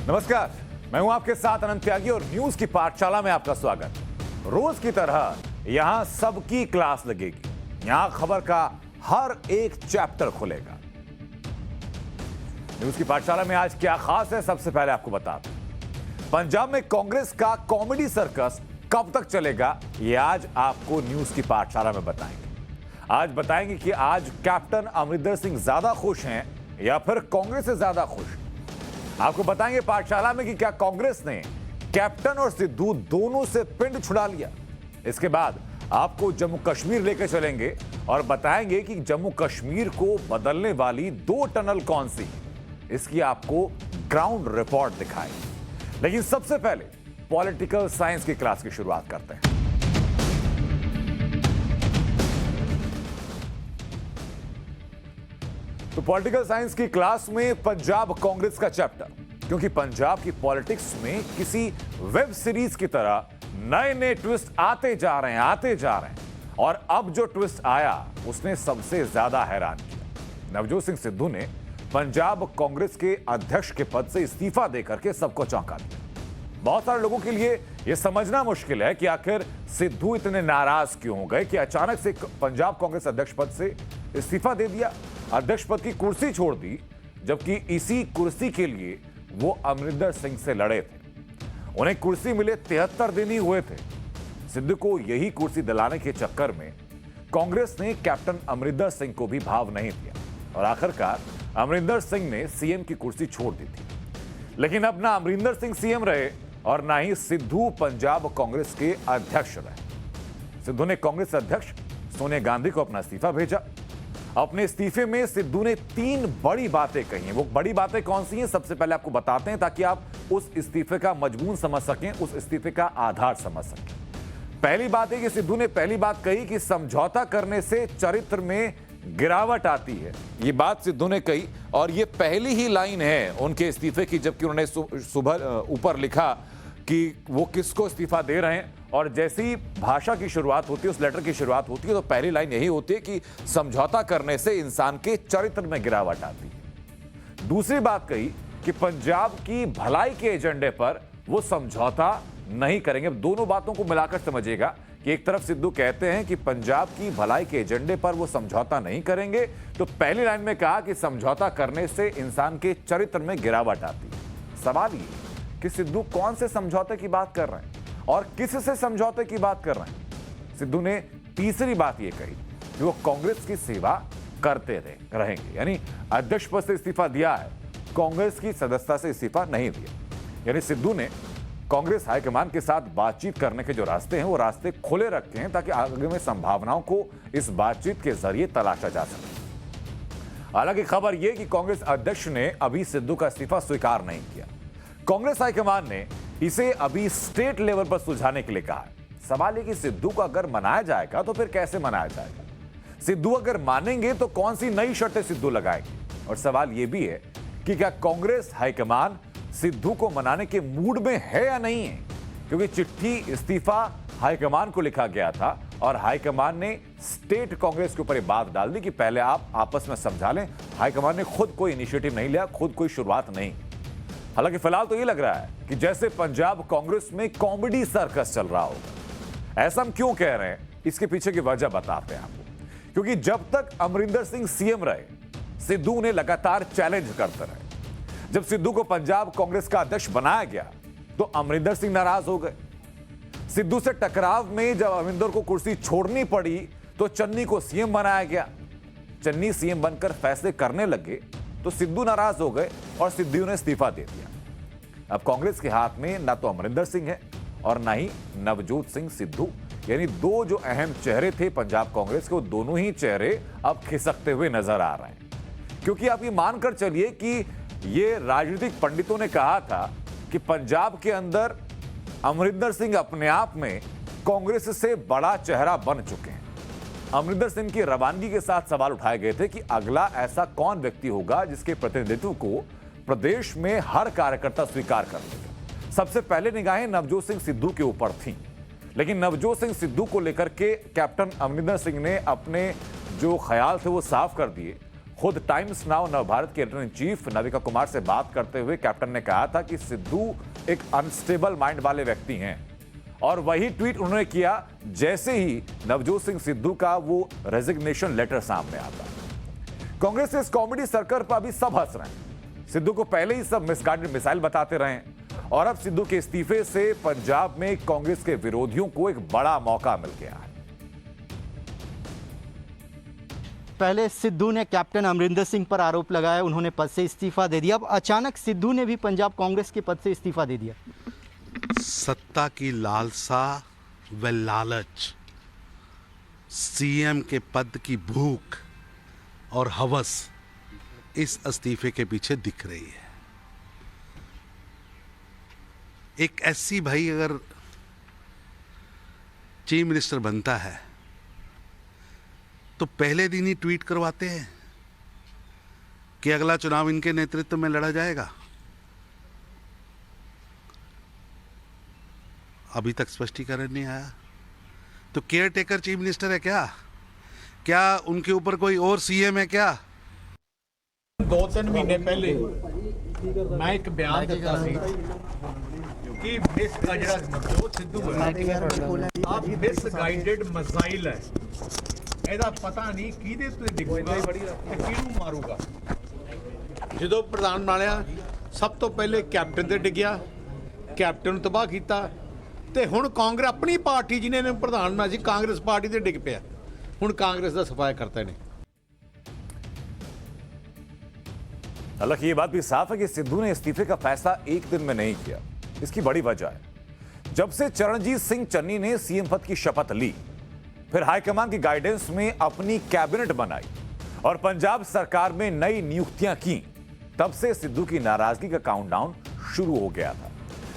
नमस्कार, मैं हूं आपके साथ अनंत त्यागी और न्यूज की पाठशाला में आपका स्वागत। रोज की तरह यहां सबकी क्लास लगेगी। यहां खबर का हर एक चैप्टर खुलेगा। न्यूज की पाठशाला में आज क्या खास है, सबसे पहले आपको बताते हैं। पंजाब में कांग्रेस का कॉमेडी सर्कस कब तक चलेगा, यह आज आपको न्यूज की पाठशाला में बताएंगे। आज बताएंगे कि आज कैप्टन अमरिंदर सिंह ज्यादा खुश हैं या फिर कांग्रेस से ज्यादा खुश। आपको बताएंगे पाठशाला में कि क्या कांग्रेस ने कैप्टन और सिद्धू दोनों से पिंड छुड़ा लिया। इसके बाद आपको जम्मू कश्मीर लेकर चलेंगे और बताएंगे कि जम्मू कश्मीर को बदलने वाली 2 टनल कौन सी, इसकी आपको ग्राउंड रिपोर्ट दिखाएंगे। लेकिन सबसे पहले पॉलिटिकल साइंस की क्लास की शुरुआत करते हैं। तो पॉलिटिकल साइंस की क्लास में पंजाब कांग्रेस का चैप्टर, क्योंकि पंजाब की पॉलिटिक्स में किसी वेब सीरीज की तरह नए नए ट्विस्ट आते जा रहे हैं और अब जो ट्विस्ट आया उसने सबसे ज्यादा हैरान किया। नवजोत सिंह सिद्धू ने पंजाब कांग्रेस के अध्यक्ष के पद से इस्तीफा देकर के सबको चौंका दिया। बहुत सारे लोगों के लिए यह समझना मुश्किल है कि आखिर सिद्धू इतने नाराज क्यों हो गए कि अचानक से पंजाब कांग्रेस अध्यक्ष पद से इस्तीफा दे दिया, अध्यक्ष पद की कुर्सी छोड़ दी, जबकि इसी कुर्सी के लिए वो अमरिंदर सिंह से लड़े थे। उन्हें कुर्सी मिले 73 दिन ही हुए थे। सिद्धू को यही कुर्सी दिलाने के चक्कर में कांग्रेस ने कैप्टन अमरिंदर सिंह को भी भाव नहीं दिया और आखिरकार अमरिंदर सिंह ने सीएम की कुर्सी छोड़ दी थी। लेकिन अब ना अमरिंदर सिंह सीएम रहे और ना ही सिद्धू पंजाब कांग्रेस के अध्यक्ष रहे। सिद्धू ने कांग्रेस अध्यक्ष सोनिया गांधी को अपना इस्तीफा भेजा। अपने इस्तीफे में सिद्धू ने 3 बड़ी बातें कही हैं। वो बड़ी बातें कौन सी हैं, सबसे पहले आपको बताते हैं ताकि आप उस इस्तीफे का मजमून समझ सकें, उस इस्तीफे का आधार समझ सकें। पहली बात है कि सिद्धू ने पहली बात कही कि समझौता करने से चरित्र में गिरावट आती है। ये बात सिद्धू ने कही और ये पहली ही लाइन है उनके इस्तीफे की, जबकि उन्होंने सुबह ऊपर लिखा कि वो किसको इस्तीफा दे रहे हैं और जैसी भाषा की शुरुआत होती है, उस लेटर की शुरुआत होती है, तो पहली लाइन यही होती है कि समझौता करने से इंसान के चरित्र में गिरावट आती है। दूसरी बात कही कि पंजाब की भलाई के एजेंडे पर वो समझौता नहीं करेंगे। दोनों बातों को मिलाकर समझिएगा कि एक तरफ सिद्धू कहते हैं कि पंजाब की भलाई के एजेंडे पर वो समझौता नहीं करेंगे, तो पहली लाइन में कहा कि समझौता करने से इंसान के चरित्र में गिरावट आती है। सवाल ये कि सिद्धू कौन से समझौते की बात कर रहे हैं और किससे समझौते की बात कर रहे हैं। सिद्धू ने तीसरी बात यह कही कि वो कांग्रेस की सेवा करते रहेंगे, यानी अध्यक्ष पद से इस्तीफा दिया है, कांग्रेस की सदस्यता से इस्तीफा नहीं दिया। यानी सिद्धू ने कांग्रेस हाईकमान के साथ बातचीत करने के जो रास्ते हैं वो रास्ते खुले रखे हैं ताकि आगे में संभावनाओं को इस बातचीत के जरिए तलाशा जा सके। हालांकि खबर यह कि कांग्रेस अध्यक्ष ने अभी सिद्धू का इस्तीफा स्वीकार नहीं किया। कांग्रेस हाईकमान ने इसे अभी स्टेट लेवल पर सुलझाने के लिए कहा है। सवाल है कि सिद्धू को अगर मनाया जाएगा तो फिर कैसे मनाया जाएगा। सिद्धू अगर मानेंगे तो कौन सी नई शर्तें सिद्धू लगाएंगे। और सवाल यह भी है कि क्या कांग्रेस हाईकमान सिद्धू को मनाने के मूड में है या नहीं है, क्योंकि चिट्ठी इस्तीफा हाईकमान को लिखा गया था और हाईकमान ने स्टेट कांग्रेस के ऊपर यह बात डाल दी कि पहले आप आपस में समझा लें। हाईकमान ने खुद कोई इनिशिएटिव नहीं लिया, खुद कोई शुरुआत नहीं। हालांकि फिलहाल तो यह लग रहा है कि जैसे पंजाब कांग्रेस में कॉमेडी सर्कस चल रहा होगा। ऐसा हम क्यों कह रहे हैं, इसके पीछे की वजह बताते हैं आपको। क्योंकि जब तक अमरिंदर सिंह सीएम रहे, सिद्धू उन्हें लगातार चैलेंज करते रहे। जब सिद्धू को पंजाब कांग्रेस का अध्यक्ष बनाया गया तो अमरिंदर सिंह नाराज हो गए। सिद्धू से टकराव में जब अमरिंदर को कुर्सी छोड़नी पड़ी तो चन्नी को सीएम बनाया गया। चन्नी सीएम बनकर फैसले करने लगे तो सिद्धू नाराज हो गए और सिद्धू ने इस्तीफा दे दिया। अब कांग्रेस के हाथ में ना तो अमरिंदर सिंह है और ना ही नवजोत सिंह सिद्धू, यानी 2 जो अहम चेहरे थे पंजाब कांग्रेस के, वो दोनों ही चेहरे अब खिसकते हुए नजर आ रहे हैं। क्योंकि आप ये मानकर चलिए कि ये राजनीतिक पंडितों ने कहा था कि पंजाब के अंदर अमरिंदर सिंह अपने आप में कांग्रेस से बड़ा चेहरा बन चुके हैं। अमरिंदर सिंह की रवानगी के साथ सवाल उठाए गए थे कि अगला ऐसा कौन व्यक्ति होगा जिसके प्रतिनिधित्व को प्रदेश में हर कार्यकर्ता स्वीकार कर लेगा। सबसे पहले निगाहें नवजोत सिंह सिद्धू के ऊपर थीं, लेकिन नवजोत सिंह सिद्धू को लेकर के कैप्टन अमरिंदर सिंह ने अपने जो ख्याल थे वो साफ कर दिए। खुद टाइम्स नाउ नवभारत के editor in chief Navika Kumar से बात करते हुए कैप्टन ने कहा था कि सिद्धू एक अनस्टेबल माइंड वाले व्यक्ति हैं, और वही ट्वीट उन्होंने किया जैसे ही नवजोत सिंह सिद्धू का वो रेजिग्नेशन लेटर सामने आता। कांग्रेस के इस कॉमेडी सर्कल पर अभी सब हंस रहे हैं। सिद्धू को पहले ही सब मिसगाइडेड मिसाइल बताते रहे, और अब सिद्धू के इस्तीफे से पंजाब में कांग्रेस के विरोधियों को एक बड़ा मौका मिल गया है। पहले सिद्धू ने कैप्टन अमरिंदर सिंह पर आरोप लगाया, उन्होंने पद से इस्तीफा दे दिया। अब अचानक सिद्धू ने भी पंजाब कांग्रेस के पद से इस्तीफा दे दिया। सत्ता की लालसा व लालच, सीएम के पद की भूख और हवस इस इस्तीफे के पीछे दिख रही है। एक ऐसी भाई अगर चीफ मिनिस्टर बनता है तो पहले दिन ही ट्वीट करवाते हैं कि अगला चुनाव इनके नेतृत्व में लड़ा जाएगा। अभी तक स्पष्टीकरण नहीं आया। तो केयर टेकर चीफ मिनिस्टर है क्या? क्या उनके ऊपर कोई और सीएम है क्या? 2-3 महीने पहले मैं एक बयान दिता सी कि मिस ਜਿਹੜਾ ਨਵਜੋਤ ਸਿੱਧੂ ਆ ਮਿਸਗਾਈਡਡ ਮਿਸਾਈਲ ਹੈ। ਇਹਦਾ ਪਤਾ ਨਹੀਂ ਕਿਹਦੇ ਤੇ ਡਿੱਗੂਗਾ ਤੇ ਕਿਹਨੂੰ ਮਾਰੂਗਾ। ਜਦੋਂ ਪ੍ਰਧਾਨ ਬਣਾਇਆ ਸਭ ਤੋਂ ਪਹਿਲੇ ਕੈਪਟਨ ਤੇ ਡਿੱਗਿਆ, ਕੈਪਟਨ ਨੂੰ ਤਬਾਹ ਕੀਤਾ, ਤੇ ਹੁਣ ਕਾਂਗਰਸ ਆਪਣੀ ਪਾਰਟੀ ਜਿਹਨੇ ਇਹਨੂੰ ਪ੍ਰਧਾਨ ਬਣਾਇਆ ਸੀ ਕਾਂਗਰਸ ਪਾਰਟੀ ਤੇ ਡਿੱਗ ਪਿਆ। ਹੁਣ ਕਾਂਗਰਸ ਦਾ ਸਫਾਇਆ ਕਰਤਾ ਨੇ। हालांकि ये बात भी साफ है कि सिद्धू ने इस्तीफे का फैसला एक दिन में नहीं किया। इसकी बड़ी वजह है, जब से चरणजीत सिंह चन्नी ने सीएम पद की शपथ ली, फिर हाईकमान की गाइडेंस में अपनी कैबिनेट बनाई और पंजाब सरकार में नई नियुक्तियां की, तब से सिद्धू की नाराजगी का काउंटडाउन शुरू हो गया था,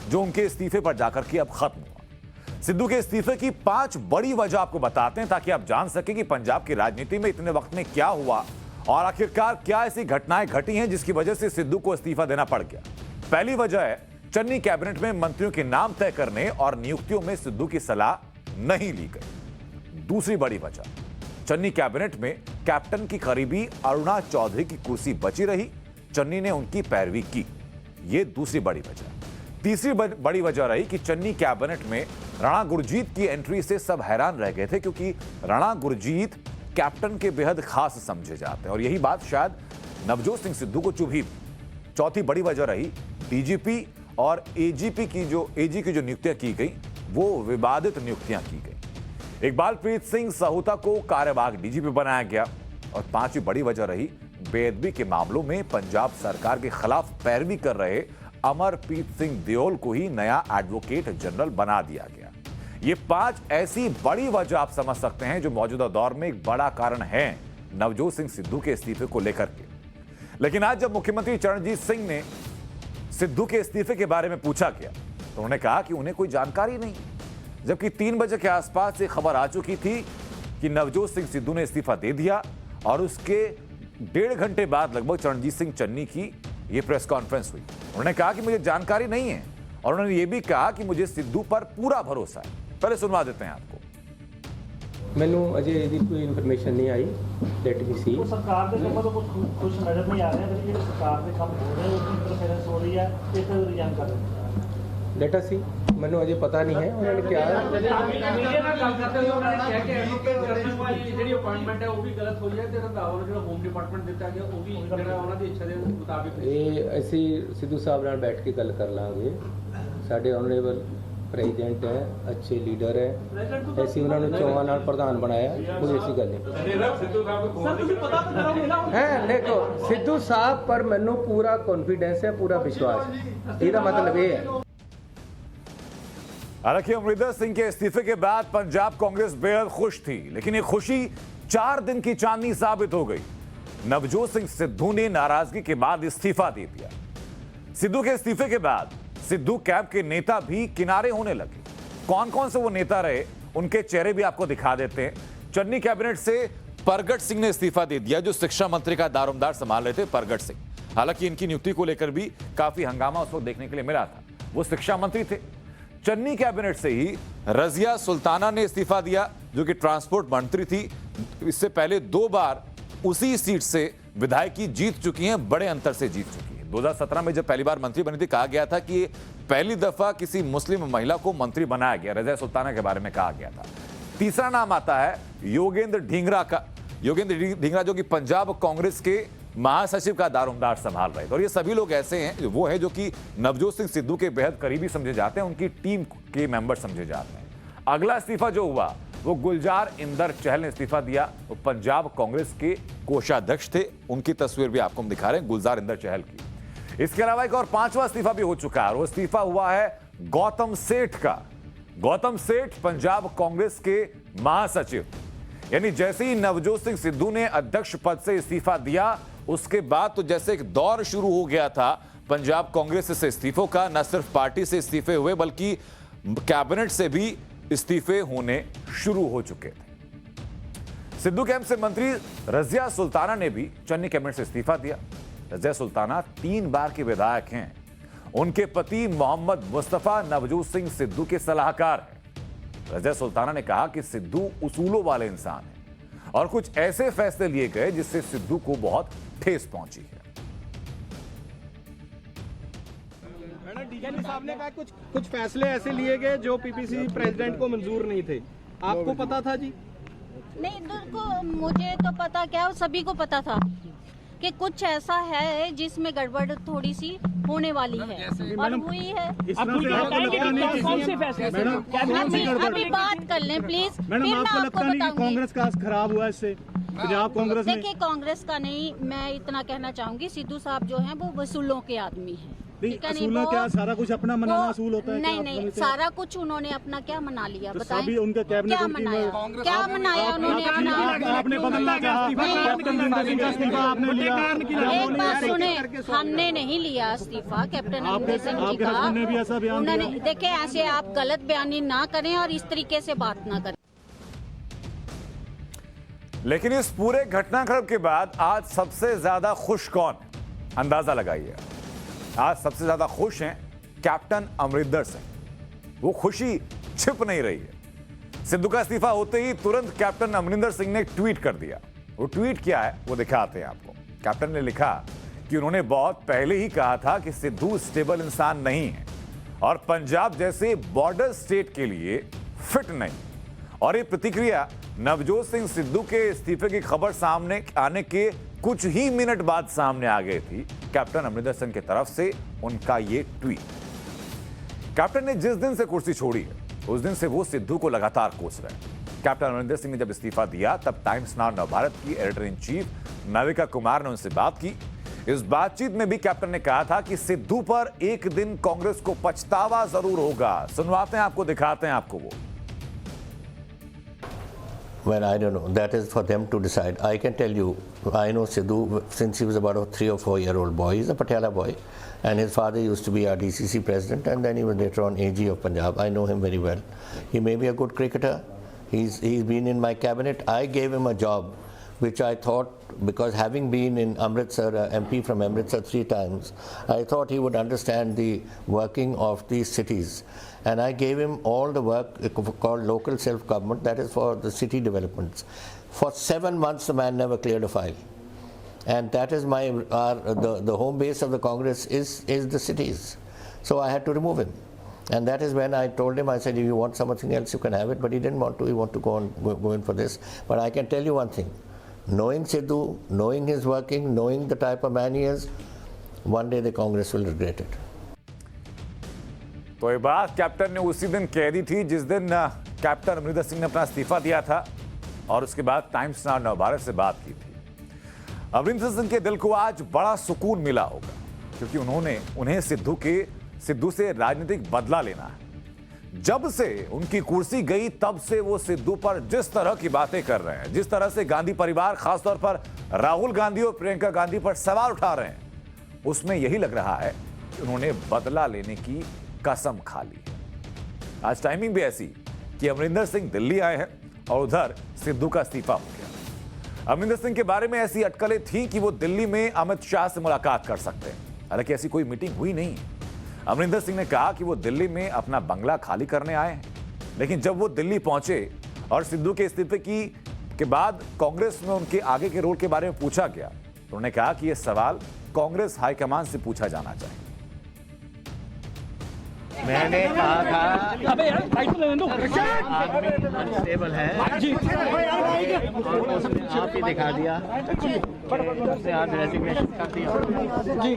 जो उनके इस्तीफे पर जाकर के अब खत्म हुआ। सिद्धू के इस्तीफे की 5 बड़ी वजह आपको बताते हैं ताकि आप जान सकें कि पंजाब की राजनीति में इतने वक्त में क्या हुआ और आखिरकार क्या ऐसी घटनाएं घटी हैं जिसकी वजह से सिद्धू को इस्तीफा देना पड़ गया। पहली वजह है, चन्नी कैबिनेट में मंत्रियों के नाम तय करने और नियुक्तियों में सिद्धू की सलाह नहीं ली गई। दूसरी बड़ी वजह, चन्नी कैबिनेट में कैप्टन की करीबी अरुणा चौधरी की कुर्सी बची रही, चन्नी ने उनकी पैरवी की। यह दूसरी बड़ी वजह। तीसरी बड़ी वजह रही कि चन्नी कैबिनेट में राणा गुरजीत की एंट्री से सब हैरान रह गए थे, क्योंकि राणा गुरजीत कैप्टन के बेहद खास समझे जाते हैं और यही बात शायद नवजोत सिंह सिद्धू को चुभी। चौथी बड़ी वजह रही डीजीपी और एजी की जो नियुक्तियां की गई वो विवादित नियुक्तियां की गई। इकबालप्रीत सिंह सहोता को कार्यवाहक डीजीपी बनाया गया। और पांचवी बड़ी वजह रही बेअदबी के मामलों में पंजाब सरकार के खिलाफ पैरवी कर रहे अमरप्रीत सिंह दियोल को ही नया एडवोकेट जनरल बना दिया गया। ये 5 ऐसी बड़ी वजह आप समझ सकते हैं जो मौजूदा दौर में एक बड़ा कारण है नवजोत सिंह सिद्धू के इस्तीफे को लेकर के। लेकिन आज जब मुख्यमंत्री चरणजीत सिंह ने सिद्धू के इस्तीफे के बारे में पूछा गया तो उन्होंने कहा कि उन्हें कोई जानकारी नहीं, जबकि 3 बजे के आसपास ये खबर आ चुकी थी कि नवजोत सिंह सिद्धू ने इस्तीफा दे दिया और उसके 1.5 घंटे बाद लगभग चरणजीत सिंह चन्नी की ये प्रेस कॉन्फ्रेंस हुई। उन्होंने कहा कि मुझे जानकारी नहीं है और उन्होंने ये भी कहा कि मुझे सिद्धू पर पूरा भरोसा है। पहले सुनवा देते हैं आपको। ਮੈਨੂੰ ਅਜੇ ਇਹਦੀ ਕੋਈ ਇਨਫੋਰਮੇਸ਼ਨ ਨਹੀਂ ਆਈ। ਲੈਟ ਮੀ ਸੀ ਸਰਕਾਰ ਦੇ ਕੰਮਾਂ ਤੋਂ ਕੁਝ ਨਜ਼ਰ ਨਹੀਂ ਆ ਰਿਹਾ ਕਿ ਜਿਹੜੇ ਸਰਕਾਰ ਦੇ ਕੰਮ ਹੋ ਰਹੇ ਉਸ ਦੀ ਇੰਟਰਫੇਰੈਂਸ ਹੋ ਰਹੀ ਹੈ ਤੇ ਫਿਰ ਰਿਜ਼ਾਈਨ ਕਰ ਰਹੇ। ਲੈਟ ਅਸ ਸੀ, ਮੈਨੂੰ ਅਜੇ ਪਤਾ ਨਹੀਂ ਹੈ ਉਹਨਾਂ ਨੇ ਕਿਹਾ ਮੀਡੀਆ ਨਾਲ ਗੱਲ ਕਰਦੇ ਹੋਏ ਉਹਨਾਂ ਨੇ ਕਿਹਾ ਕਿ ਐਡਵੋਕੇਟ ਜਨਰਲ ਵਾਲੀ ਜਿਹੜੀ ਅਪਾਇੰਟਮੈਂਟ ਹੈ ਉਹ ਵੀ ਗਲਤ ਹੋਈ ਹੈ ਤੇ ਰੰਧਾਵਾ ਜਿਹੜਾ ਹੋਮ ਡਿਪਾਰਟਮੈਂਟ ਦਿੱਤਾ ਗਿਆ ਉਹ ਵੀ ਜਿਹੜਾ ਉਹਨਾਂ ਦੀ ਇੱਛਾ ਦੇ ਮੁਤਾਬਿਕ ਇਹ ਅਸੀਂ ਸਿੱਧੂ ਸਾਹਿਬ ਨਾਲ ਬੈਠ ਕੇ ਗੱਲ ਕਰ ਲਾਂਗੇ। ਸਾਡੇ ਆਨਰੇਬਲ प्रेजिडेंट है, अच्छे लीडर है, ऐसी उन्होंने चौहान नाल प्रधान बनाया, कोई ऐसी गल नहीं है। देखो सिद्धू साहब पर मैनू पूरा कॉन्फिडेंस है, पूरा विश्वास है। इसका मतलब ये है। हालांकि अमरिंदर सिंह के इस्तीफे के बाद पंजाब कांग्रेस बेहद खुश थी, लेकिन ये खुशी 4 दिन की चांदनी साबित हो गई। नवजोत सिंह सिद्धू ने नाराजगी के बाद इस्तीफा दे दिया। सिद्धू के इस्तीफे के बाद सिद्धू कैंप के नेता भी किनारे होने लगे। कौन कौन से वो नेता रहे उनके चेहरे भी आपको दिखा देते हैं। चन्नी कैबिनेट से परगट सिंह ने इस्तीफा दे दिया, जो शिक्षा मंत्री का दारोमदार संभाल रहे थे परगट सिंह। हालांकि इनकी नियुक्ति को लेकर भी काफी हंगामा उस वक्त देखने के लिए मिला था, वो शिक्षा मंत्री थे। चन्नी कैबिनेट से ही रजिया सुल्ताना ने इस्तीफा दिया, जो कि ट्रांसपोर्ट मंत्री थी। इससे पहले 2 बार उसी सीट से विधायकी जीत चुकी हैं, बड़े अंतर से जीत चुकी हैं। 2017 में जब पहली बार मंत्री बनी थी, कहा गया था कि पहली दफा किसी मुस्लिम महिला को मंत्री बनाया गया, रज़िया सुल्ताना के बारे में कहा गया था। तीसरा नाम आता है योगेंद्र ढींगरा का। योगेंद्र ढींगरा जो कि पंजाब कांग्रेस के महासचिव का दारोमदार संभाल रहे थे। और ये सभी लोग ऐसे हैं, वो है जो कि नवजोत सिंह सिद्धू के बेहद करीबी समझे जाते हैं, उनकी टीम के मेंबर समझे जाते हैं। अगला इस्तीफा जो हुआ वो गुलजार इंदर चहल ने इस्तीफा दिया। वो पंजाब कांग्रेस के कोषाध्यक्ष थे, उनकी तस्वीर भी आपको हम दिखा रहे हैं, गुलजार इंदर चहल की। इसके अलावा एक और 5वां इस्तीफा भी हो चुका है, वो इस्तीफा हुआ है गौतम सेठ का। गौतम सेठ पंजाब कांग्रेस के महासचिव, यानी जैसे ही नवजोत सिंह सिद्धू ने अध्यक्ष पद से इस्तीफा दिया, उसके बाद तो जैसे एक दौर शुरू हो गया था पंजाब कांग्रेस से इस्तीफों का। न सिर्फ पार्टी से इस्तीफे हुए बल्कि कैबिनेट से भी इस्तीफे होने शुरू हो चुके थे। सिद्धू कैंप से मंत्री रज़िया सुल्ताना ने भी चन्नी कैबिनेट से इस्तीफा दिया। रज़िया सुल्ताना 3 बार के विधायक हैं। उनके पति मोहम्मद मुस्तफा नवजोत सिंह सिद्धू के सलाहकार हैं। रज़िया सुल्ताना ने कहा कि सिद्धू उसूलों वाले इंसान हैं और कुछ ऐसे फैसले लिए गए जिससे सिद्धू को बहुत ठेस पहुंची है। डीजीपी साहब ने कहा कुछ फैसले ऐसे लिए गए जो पीपीसी प्रेसिडेंट को मंजूर नहीं थे, आपको पता था जी? नहीं, मुझे तो पता क्या, सभी को पता था कि कुछ ऐसा है जिसमें गड़बड़ थोड़ी सी होने वाली है और हुई है। अभी बात कर लें प्लीज, फिर मैं आपको बताऊंगी। कांग्रेस का खराब हुआ इससे पंजाब कांग्रेस में? देखिए, कांग्रेस का नहीं, मैं इतना कहना चाहूंगी, सिद्धू साहब जो हैं वो वसूलों के आदमी हैं। असूलों क्या, सारा कुछ अपना मनाना असूल होता है? नहीं, सारा कुछ उन्होंने अपना क्या मना लिया, बताइए। उनका कैबिनेट क्या मनाया उन्होंने अपना? आपने बदलना एक बात सुने, हमने नहीं लिया इस्तीफा कैप्टन अमरिंदर सिंह जी का। उन्होंने, देखिए, ऐसे आप गलत बयानी ना करें और इस तरीके से बात ना करें। लेकिन इस पूरे घटनाक्रम के बाद आज सबसे ज्यादा खुश कौन है, अंदाजा लगाइए। आज सबसे ज्यादा खुश हैं कैप्टन अमरिंदर सिंह। वो खुशी छिप नहीं रही है। सिद्धू का इस्तीफा होते ही तुरंत कैप्टन अमरिंदर सिंह ने ट्वीट कर दिया। वो ट्वीट क्या है वो दिखाते हैं आपको। कैप्टन ने लिखा कि उन्होंने बहुत पहले ही कहा था कि सिद्धू स्टेबल इंसान नहीं है और पंजाब जैसे बॉर्डर स्टेट के लिए फिट नहीं। और ये प्रतिक्रिया नवजोत सिंह सिद्धू के इस्तीफे की खबर सामने आने के कुछ ही मिनट बाद सामने आ गई थी कैप्टन अमरिंदर सिंह की तरफ से उनका ये ट्वीट। कैप्टन ने जिस दिन से कुर्सी छोड़ी है उस दिन से वो सिद्धू को लगातार कोस रहे हैं। कैप्टन अमरिंदर सिंह ने जब इस्तीफा दिया तब टाइम्स नाउ नवभारत की editor in chief Navika Kumar ने उनसे बात की। इस बातचीत में भी कैप्टन ने कहा था कि सिद्धू पर एक दिन कांग्रेस को पछतावा जरूर होगा। सुनवाते हैं आपको, दिखाते हैं आपको वो। Well, I don't know. That is for them to decide. I can tell you, I know Sidhu since he was about a 3 or 4 year old boy. He's a Patiala boy, and his father used to be our DCC president, and then he was later on AG of Punjab. I know him very well. He may be a good cricketer. He's been in my cabinet. I gave him a job, which I thought, because having been in Amritsar, MP from Amritsar 3 times, I thought he would understand the working of these cities. And I gave him all the work called local self-government, that is for the city developments. For 7 months, the man never cleared a file. And that is the home base of the Congress is the cities. So I had to remove him. And that is when I told him, I said, if you want something else, you can have it. But he didn't want to. He wanted to go in for this. But I can tell you one thing. Knowing Sidhu, knowing his working, knowing the type of man he is, one day the Congress will regret it. तो ये बात captain ने उसी दिन कह दी थी जिस दिन कैप्टन अमरिंदर सिंह ने अपना इस्तीफा दिया था और उसके बाद टाइम्स नाउ नवभारत से बात की थी। अमरिंदर सिंह के दिल को आज बड़ा सुकून मिला होगा क्योंकि उन्हें सिद्धू से राजनीतिक बदला लेना है। जब से उनकी कुर्सी गई तब से वो सिद्धू पर जिस तरह की बातें कर रहे हैं, जिस तरह से गांधी परिवार खासतौर पर राहुल गांधी और प्रियंका गांधी पर सवाल उठा रहे हैं, उसमें यही लग रहा है कि उन्होंने बदला लेने की कसम खा ली है। आज टाइमिंग भी ऐसी कि अमरिंदर सिंह दिल्ली आए हैं और उधर सिद्धू का इस्तीफा हो गया। अमरिंदर सिंह के बारे में ऐसी अटकलें थी कि वो दिल्ली में अमित शाह से मुलाकात कर सकते हैं, हालांकि ऐसी कोई मीटिंग हुई नहीं। अमरिंदर सिंह ने कहा कि वो दिल्ली में अपना बंगला खाली करने आए हैं, लेकिन जब वो दिल्ली पहुंचे और सिद्धू के इस्तीफे के बाद कांग्रेस में उनके आगे के रोल के बारे में पूछा गया उन्होंने कहा कि यह सवाल कांग्रेस हाईकमान से पूछा जाना चाहिए। मैंने कहा था अनस्टेबल है और उसने आप ही दिखा दिया, उसने आज रेजिग्नेशन कर दिया जी।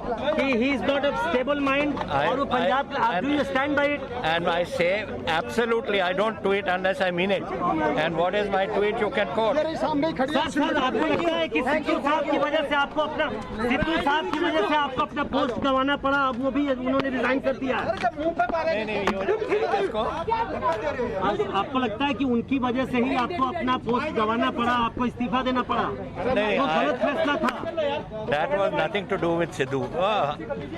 He is not a stable mind और वो Punjab do you stand by it? And I say absolutely, I don't tweet unless I mean it. And what is my tweet? You can quote. Sir आपको लगता है कि सिद्धू साहब की वजह से आपको अपना पोस्ट गंवाना पड़ा? अब वो भी उन्होंने रिजाइन कर दिया। आपको लगता है कि उनकी वजह से ही आपको अपना पोस्ट गंवाना पड़ा, आपको इस्तीफा देना पड़ा? वो गलत फैसला था। That was nothing to do with Sidhu.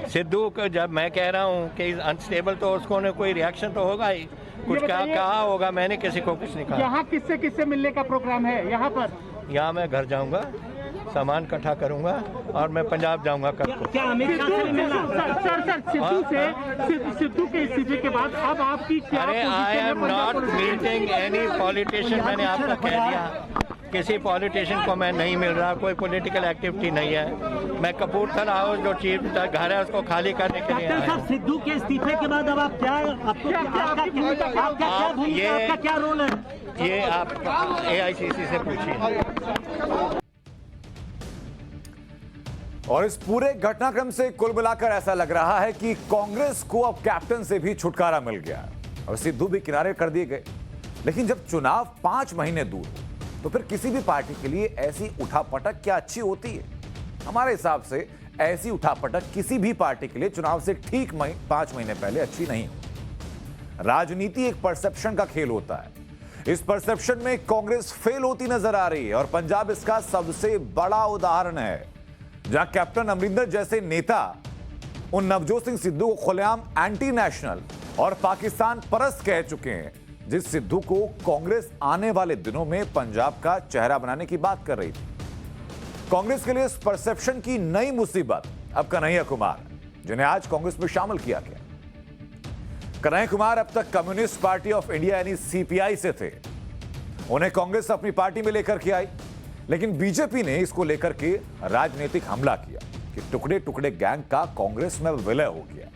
Sidhu को जब मैं कह रहा हूँ कि अनस्टेबल, तो उसको ने कोई रिएक्शन तो होगा ही, कुछ कहा होगा। मैंने किसी को कुछ नहीं कहा। यहाँ किससे मिलने का प्रोग्राम है? यहाँ मैं घर जाऊंगा, सामान इकट्ठा करूंगा और मैं पंजाब जाऊंगा कल को। क्या अमित शाह से मिलना? सर सिद्धू के इस्तीफे के बाद अब आपकी क्या? अरे I am not meeting any politician. मैंने आपको कह दिया, किसी पॉलिटिशियन को मैं नहीं मिल रहा, कोई पॉलिटिकल एक्टिविटी नहीं है। मैं कपूरथला हाउस जो चीफ घर है उसको खाली करने के लिए आया। सिद्धू के इस्तीफे के बाद अब आप क्या रोल है? ये आप AICC से पूछिए। और इस पूरे घटनाक्रम से कुल मिलाकर ऐसा लग रहा है कि कांग्रेस को अब कैप्टन से भी छुटकारा मिल गया और सिद्धू भी किनारे कर दिए गए। लेकिन जब चुनाव 5 महीने दूर हो तो फिर किसी भी पार्टी के लिए ऐसी उठापटक क्या अच्छी होती है? हमारे हिसाब से ऐसी उठापटक किसी भी पार्टी के लिए चुनाव से ठीक 5 महीने पहले अच्छी नहीं हो। राजनीति एक परसेप्शन का खेल होता है। इस परसेप्शन में कांग्रेस फेल होती नजर आ रही है और पंजाब इसका सबसे बड़ा उदाहरण है, जहां कैप्टन अमरिंदर जैसे नेता उन नवजोत सिंह सिद्धू को खुलेआम एंटी नेशनल और पाकिस्तान परस्त कह चुके हैं, जिस सिद्धू को कांग्रेस आने वाले दिनों में पंजाब का चेहरा बनाने की बात कर रही थी। कांग्रेस के लिए इस परसेप्शन की नई मुसीबत अब कन्हैया कुमार, जिन्हें आज कांग्रेस में शामिल किया गया। कन्हैया कुमार अब तक कम्युनिस्ट पार्टी ऑफ इंडिया यानी CPI से थे। उन्हें कांग्रेस अपनी पार्टी में लेकर के आई, लेकिन बीजेपी ने इसको लेकर के राजनीतिक हमला किया कि टुकड़े टुकड़े गैंग का कांग्रेस में विलय हो गया।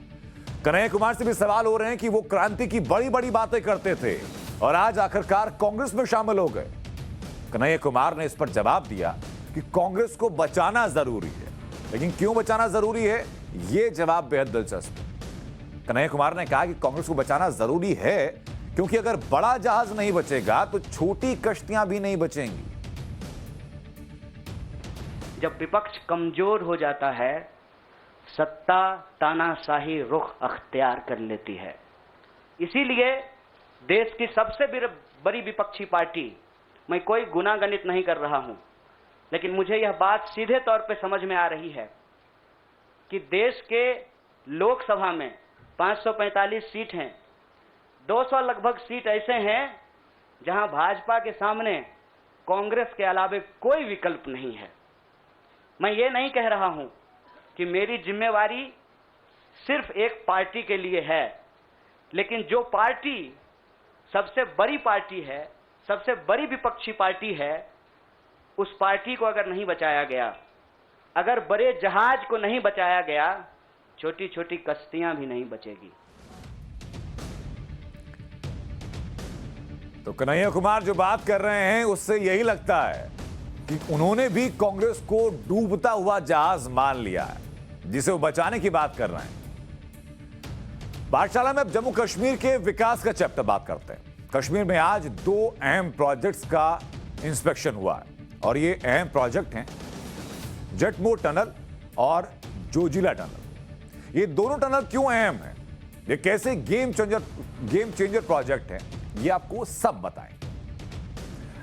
कन्हैया कुमार से भी सवाल हो रहे हैं कि वो क्रांति की बड़ी बड़ी बातें करते थे और आज आखिरकार कांग्रेस में शामिल हो गए। कन्हैया कुमार ने इस पर जवाब दिया कि कांग्रेस को बचाना जरूरी है, लेकिन क्यों बचाना जरूरी है, यह जवाब बेहद दिलचस्प है। कन्हैया कुमार ने कहा कि कांग्रेस को बचाना जरूरी है क्योंकि अगर बड़ा जहाज नहीं बचेगा तो छोटी कश्तियां भी नहीं बचेंगी। जब विपक्ष कमजोर हो जाता है, सत्ता तानाशाही रुख अख्तियार कर लेती है। इसीलिए देश की सबसे बड़ी विपक्षी पार्टी, मैं कोई गुनागणित नहीं कर रहा हूं, लेकिन मुझे यह बात सीधे तौर पे समझ में आ रही है कि देश के लोकसभा में 545 सीट हैं, 200 लगभग सीट ऐसे हैं जहां भाजपा के सामने कांग्रेस के अलावे कोई विकल्प नहीं है। मैं ये नहीं कह रहा हूं कि मेरी जिम्मेवारी सिर्फ एक पार्टी के लिए है, लेकिन जो पार्टी सबसे बड़ी पार्टी है, सबसे बड़ी विपक्षी पार्टी है, उस पार्टी को अगर नहीं बचाया गया, अगर बड़े जहाज को नहीं बचाया गया, छोटी छोटी कश्तियां भी नहीं बचेगी। तो कन्हैया कुमार जो बात कर रहे हैं उससे यही लगता है कि उन्होंने भी कांग्रेस को डूबता हुआ जहाज मान लिया है, जिसे वो बचाने की बात कर रहे हैं। पाठशाला में अब जम्मू कश्मीर के विकास का चैप्टर बात करते हैं। कश्मीर में आज 2 अहम प्रोजेक्ट्स का इंस्पेक्शन हुआ है और ये अहम प्रोजेक्ट हैं जटमोर टनल और जोजिला टनल। ये दोनों टनल क्यों अहम हैं, ये कैसे गेम चेंजर प्रोजेक्ट हैं, ये आपको सब बताएं।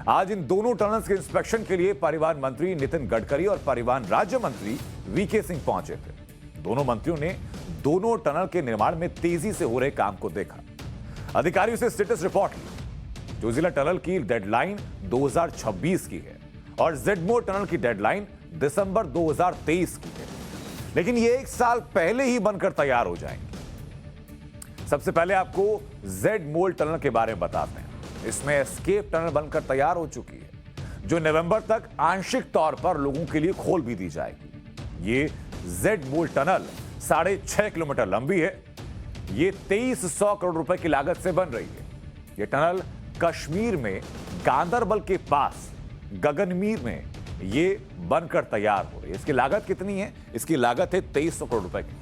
आज इन दोनों टनल्स के इंस्पेक्शन के लिए परिवहन मंत्री नितिन गडकरी और परिवहन राज्य मंत्री VK सिंह पहुंचे थे। दोनों मंत्रियों ने दोनों टनल के निर्माण में तेजी से हो रहे काम को देखा, अधिकारियों से स्टेटस रिपोर्ट ली। जोजिला टनल की डेडलाइन 2026 की है और जेडमोर टनल की डेडलाइन दिसंबर 2023 की है, लेकिन ये 1 साल पहले ही बनकर तैयार हो जाएंगे। सबसे पहले आपको जेडमोर टनल के बारे में बताते हैं। इसमें एस्केप टनल बनकर तैयार हो चुकी है। जो नवंबर तक आंशिक तौर पर लोगों के लिए खोल भी दी जाएगी। ये जेड मोल टनल 6.5 किलोमीटर लंबी है। ये 2300 करोड़ रुपए की लागत से बन रही है। ये टनल कश्मीर में गांदरबल के पास गगनमीर में ये बनकर तैयार हो रही है। इसकी लागत कितनी है? इसकी लागत है 2300 करोड़ रुपए की।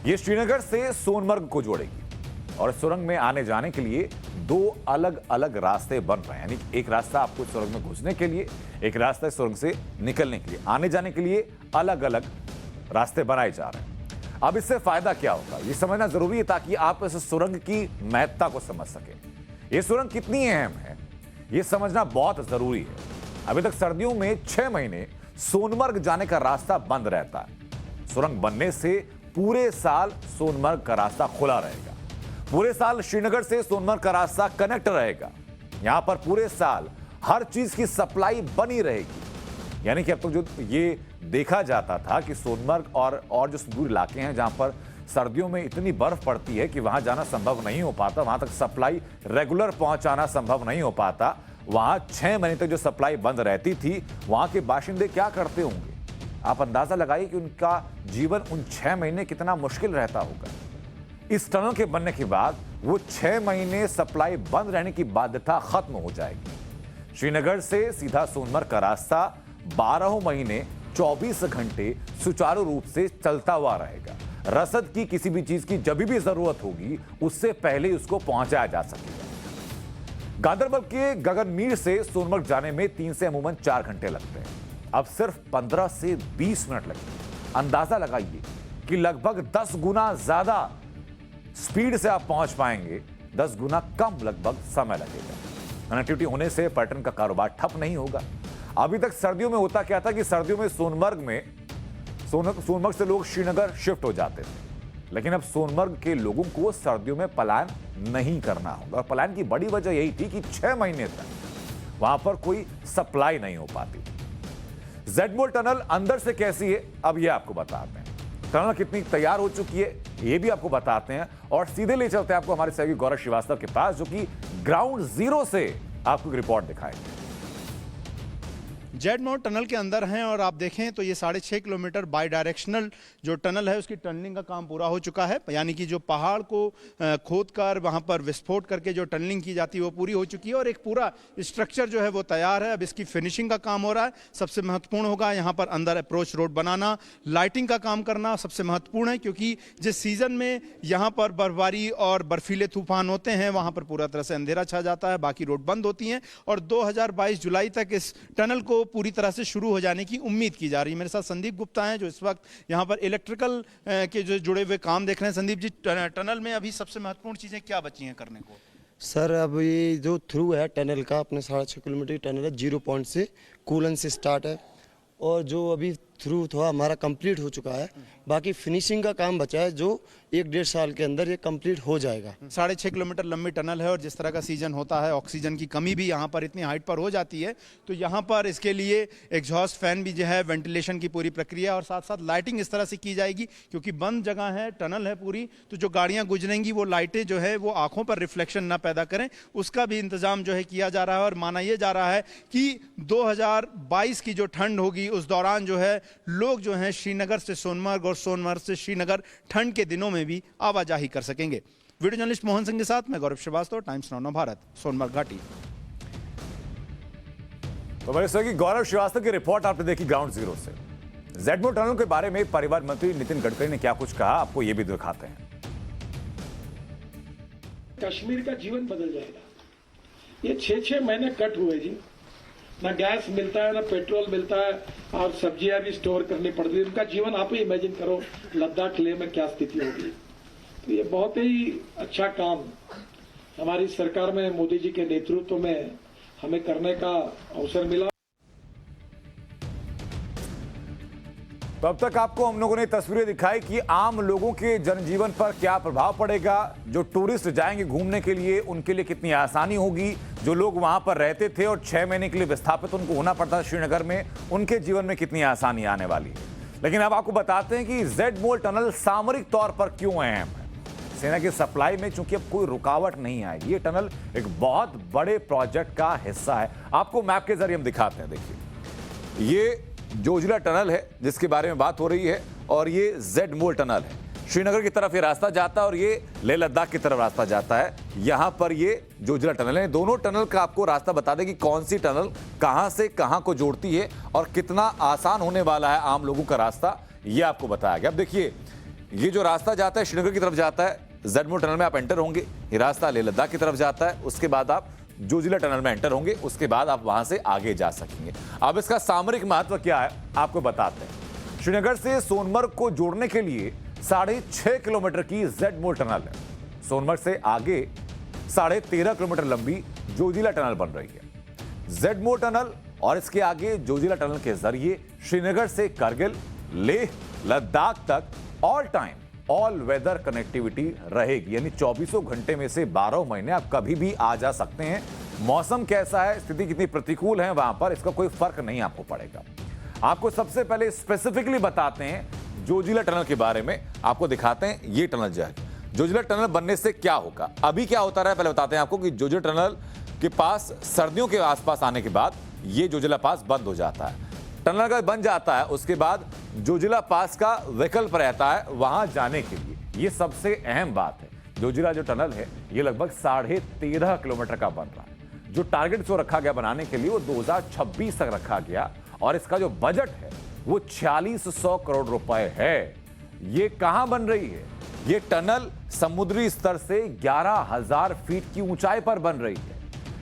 ये श्रीनगर से सोनमर्ग को जोड़ेगी और सुरंग में आने जाने के लिए 2 अलग अलग रास्ते बन रहे हैं। यानी एक रास्ता आपको सुरंग में घुसने के लिए, एक रास्ता सुरंग से निकलने के लिए। आने जाने के लिए अलग अलग रास्ते बनाए जा रहे हैं। अब इससे फायदा क्या होगा ये समझना जरूरी है ताकि आप इस सुरंग की महत्ता को समझ सकें। ये सुरंग कितनी अहम है ये समझना बहुत जरूरी है। अभी तक सर्दियों में 6 महीने सोनमर्ग जाने का रास्ता बंद रहता है। सुरंग बनने से पूरे साल सोनमर्ग का रास्ता खुला रहेगा। पूरे साल श्रीनगर से सोनमर्ग का रास्ता कनेक्ट रहेगा। यहां पर पूरे साल हर चीज की सप्लाई बनी रहेगी। यानी कि अब तक जो ये देखा जाता था कि सोनमर्ग और जो सुदूर इलाके हैं जहां पर सर्दियों में इतनी बर्फ पड़ती है कि वहां जाना संभव नहीं हो पाता, वहां तक सप्लाई रेगुलर पहुंचाना संभव नहीं हो पाता, वहां 6 महीने तक जो सप्लाई बंद रहती थी, वहां के बाशिंदे क्या करते होंगे? आप अंदाजा लगाइए कि उनका जीवन उन 6 महीने कितना मुश्किल रहता होगा। इस टनल के बनने के बाद वो 6 महीने सप्लाई बंद रहने की बाध्यता खत्म हो जाएगी। श्रीनगर से सीधा सोनमर्ग का रास्ता 12 महीने 24 घंटे सुचारू रूप से चलता हुआ रहेगा। रसद की किसी भी चीज की जब भी जरूरत होगी उससे पहले उसको पहुंचाया जा सकेगा। गांदरबल के गगनमीर से सोनमर्ग जाने में 3 से अमूमन 4 घंटे लगते हैं। अब सिर्फ 15 से 20 मिनट लगेंगे। अंदाजा लगाइए कि लगभग 10 गुना ज्यादा स्पीड से आप पहुंच पाएंगे, 10 गुना कम लगभग समय लगेगा। कनेक्टिविटी होने से पर्यटन का कारोबार ठप नहीं होगा। अभी तक सर्दियों में होता क्या था कि सर्दियों में सोनमर्ग से लोग श्रीनगर शिफ्ट हो जाते थे, लेकिन अब सोनमर्ग के लोगों को सर्दियों में पलायन नहीं करना होगा। और पलायन की बड़ी वजह यही थी कि 6 महीने तक वहां पर कोई सप्लाई नहीं हो पाती। जेड मोल टनल अंदर से कैसी है अब ये आपको बताते हैं। टनल कितनी तैयार हो चुकी है ये भी आपको बताते हैं और सीधे ले चलते हैं आपको हमारे सहयोगी गौरव श्रीवास्तव के पास, जो कि ग्राउंड जीरो से आपको एक रिपोर्ट दिखाएंगे। जेड मोल टनल के अंदर हैं और आप देखें तो ये 6.5 किलोमीटर बाई डायरेक्शनल जो टनल है उसकी टनलिंग का काम पूरा हो चुका है। यानी कि जो पहाड़ को खोद कर वहाँ पर विस्फोट करके जो टनलिंग की जाती है वो पूरी हो चुकी है और एक पूरा स्ट्रक्चर जो है वो तैयार है। अब इसकी फिनिशिंग का काम हो रहा है। सबसे महत्वपूर्ण होगा यहाँ पर अंदर अप्रोच रोड बनाना, लाइटिंग का काम करना सबसे महत्वपूर्ण है, क्योंकि जिस सीजन में यहाँ पर बर्फबारी और बर्फीले तूफान होते हैं वहाँ पर पूरा तरह से अंधेरा छा जाता है, बाकी रोड बंद होती हैं और 2022 जुलाई तक इस टनल को पूरी तरह से शुरू हो जाने की उम्मीद की जा रही है। मेरे साथ संदीप गुप्ता हैं जो इस वक्त यहाँ पर इलेक्ट्रिकल के जो जुड़े हुए काम देख रहे हैं। संदीप जी, टनल में अभी सबसे महत्वपूर्ण चीजें क्या बची हैं करने को? सर अब ये जो थ्रू है टनल का, अपने 6.5 किलोमीटर टनल है, 0 पॉइंट से कूलन से स्टार्ट है और जो अभी थ्रू था हमारा कंप्लीट हो चुका है। बाकी फिनिशिंग का काम बचा है जो 1-1.5 साल के अंदर ये कंप्लीट हो जाएगा। 6.5 किलोमीटर लंबी टनल है और जिस तरह का सीजन होता है ऑक्सीजन की कमी भी यहाँ पर इतनी हाइट पर हो जाती है, तो यहाँ पर इसके लिए एग्जॉस्ट फैन भी जो है, वेंटिलेशन की पूरी प्रक्रिया और साथ साथ लाइटिंग इस तरह से की जाएगी क्योंकि बंद जगह है, टनल है पूरी, तो जो गाड़ियाँ गुजरेंगी वो लाइटें जो है वो आंखों पर रिफ्लेक्शन ना पैदा करें, उसका भी इंतजाम जो है किया जा रहा है। और माना यह जा रहा है कि 2022 की जो ठंड होगी उस दौरान जो है लोग जो हैं श्रीनगर से सोनमर्ग और सोनमर्ग से श्रीनगर ठंड के दिनों में भी आवाजाही कर सकेंगे। वीडियो जर्नलिस्ट मोहन सिंह के साथ मैं गौरव श्रीवास्तव, टाइम्स नाउ भारत, सोनमर्ग घाटी। तो मेरे सहयोगी गौरव श्रीवास्तव की रिपोर्ट आपने देखी ग्राउंड जीरो से। जेड मोल टनल के बारे में परिवहन मंत्री नितिन गडकरी ने क्या कुछ कहा, आपको यह भी दिखाते हैं। कश्मीर का जीवन बदल जाएगा। ये 6-6 महीने कट हुए जी, ना गैस मिलता है ना पेट्रोल मिलता है और सब्जियां भी स्टोर करनी पड़ती है। उनका जीवन आप ही इमेजिन करो लद्दाख लेह में क्या स्थिति होगी। तो ये बहुत ही अच्छा काम हमारी सरकार में मोदी जी के नेतृत्व में हमें करने का अवसर मिला। तो अब तक आपको हम लोगों ने तस्वीरें दिखाई कि आम लोगों के जनजीवन पर क्या प्रभाव पड़ेगा, जो टूरिस्ट जाएंगे घूमने के लिए उनके लिए कितनी आसानी होगी, जो लोग वहां पर रहते थे और 6 महीने के लिए विस्थापित उनको होना पड़ता था श्रीनगर में, उनके जीवन में कितनी आसानी आने वाली है। लेकिन अब आपको बताते हैं कि जेड मोल टनल सामरिक तौर पर क्यों अहम है। सेना की सप्लाई में चूंकि अब कोई रुकावट नहीं आएगी। ये टनल एक बहुत बड़े प्रोजेक्ट का हिस्सा है। आपको मैप के जरिए हम दिखाते हैं। देखिए, ये जोजिला टनल है जिसके बारे में बात हो रही है, और ये जेड मोल टनल है। श्रीनगर की तरफ ये रास्ता जाता है और ये लेह लद्दाख की तरफ रास्ता जाता है। यहां पर ये जोजिला टनल है। दोनों टनल का आपको रास्ता बता दें कि कौन सी टनल कहां से कहां को जोड़ती है और कितना आसान होने वाला है आम लोगों का रास्ता, ये आपको बताया गया। अब देखिए, ये जो रास्ता जाता है श्रीनगर की तरफ जाता है, जेड मोल टनल में आप एंटर होंगे। ये रास्ता लेह लद्दाख की तरफ जाता है, उसके बाद आप जोजिला टनल में एंटर होंगे, उसके बाद आप वहां से आगे जा सकेंगे। अब इसका सामरिक महत्व क्या है आपको बताते हैं। श्रीनगर से सोनमर्ग को जोड़ने के लिए 6.5 किलोमीटर की जेड मोल टनल है। सोनमर्ग से आगे 13.5 किलोमीटर लंबी जोजिला टनल बन रही है। जेड मोल टनल और इसके आगे जोजिला टनल के जरिए श्रीनगर से कारगिल, लेह लद्दाख तक all time all weather connectivity रहेगी। यानी 24 घंटे में से 12 महीने आप कभी भी आ जा सकते हैं। मौसम कैसा है, स्थिति कितनी प्रतिकूल है वहां पर, इसका कोई फर्क नहीं आपको पड़ेगा। आपको सबसे पहले स्पेसिफिकली बताते हैं जोजिला टनल के बारे में, आपको दिखाते हैं ये टनल जो है। जोजिला टनल बनने से क्या होगा, अभी क्या होता रहा, पहले बताते हैं आपको कि जोजिला टनल के पास सर्दियों के आसपास आने के बाद ये जोजिला पास बंद हो जाता है। टनल अगर बन जाता है उसके बाद जोजिला पास का विकल्प रहता है वहां जाने के लिए। ये सबसे अहम बात है। जोजिला जो टनल है ये लगभग 13.5 किलोमीटर का बन रहा है। जो टारगेट जो रखा गया बनाने के लिए वो 2026 तक रखा गया, और इसका जो बजट है वो 4600 करोड़ रुपए है। ये कहां बन रही है? ये टनल समुद्री स्तर से 11,000 फीट की ऊंचाई पर बन रही है।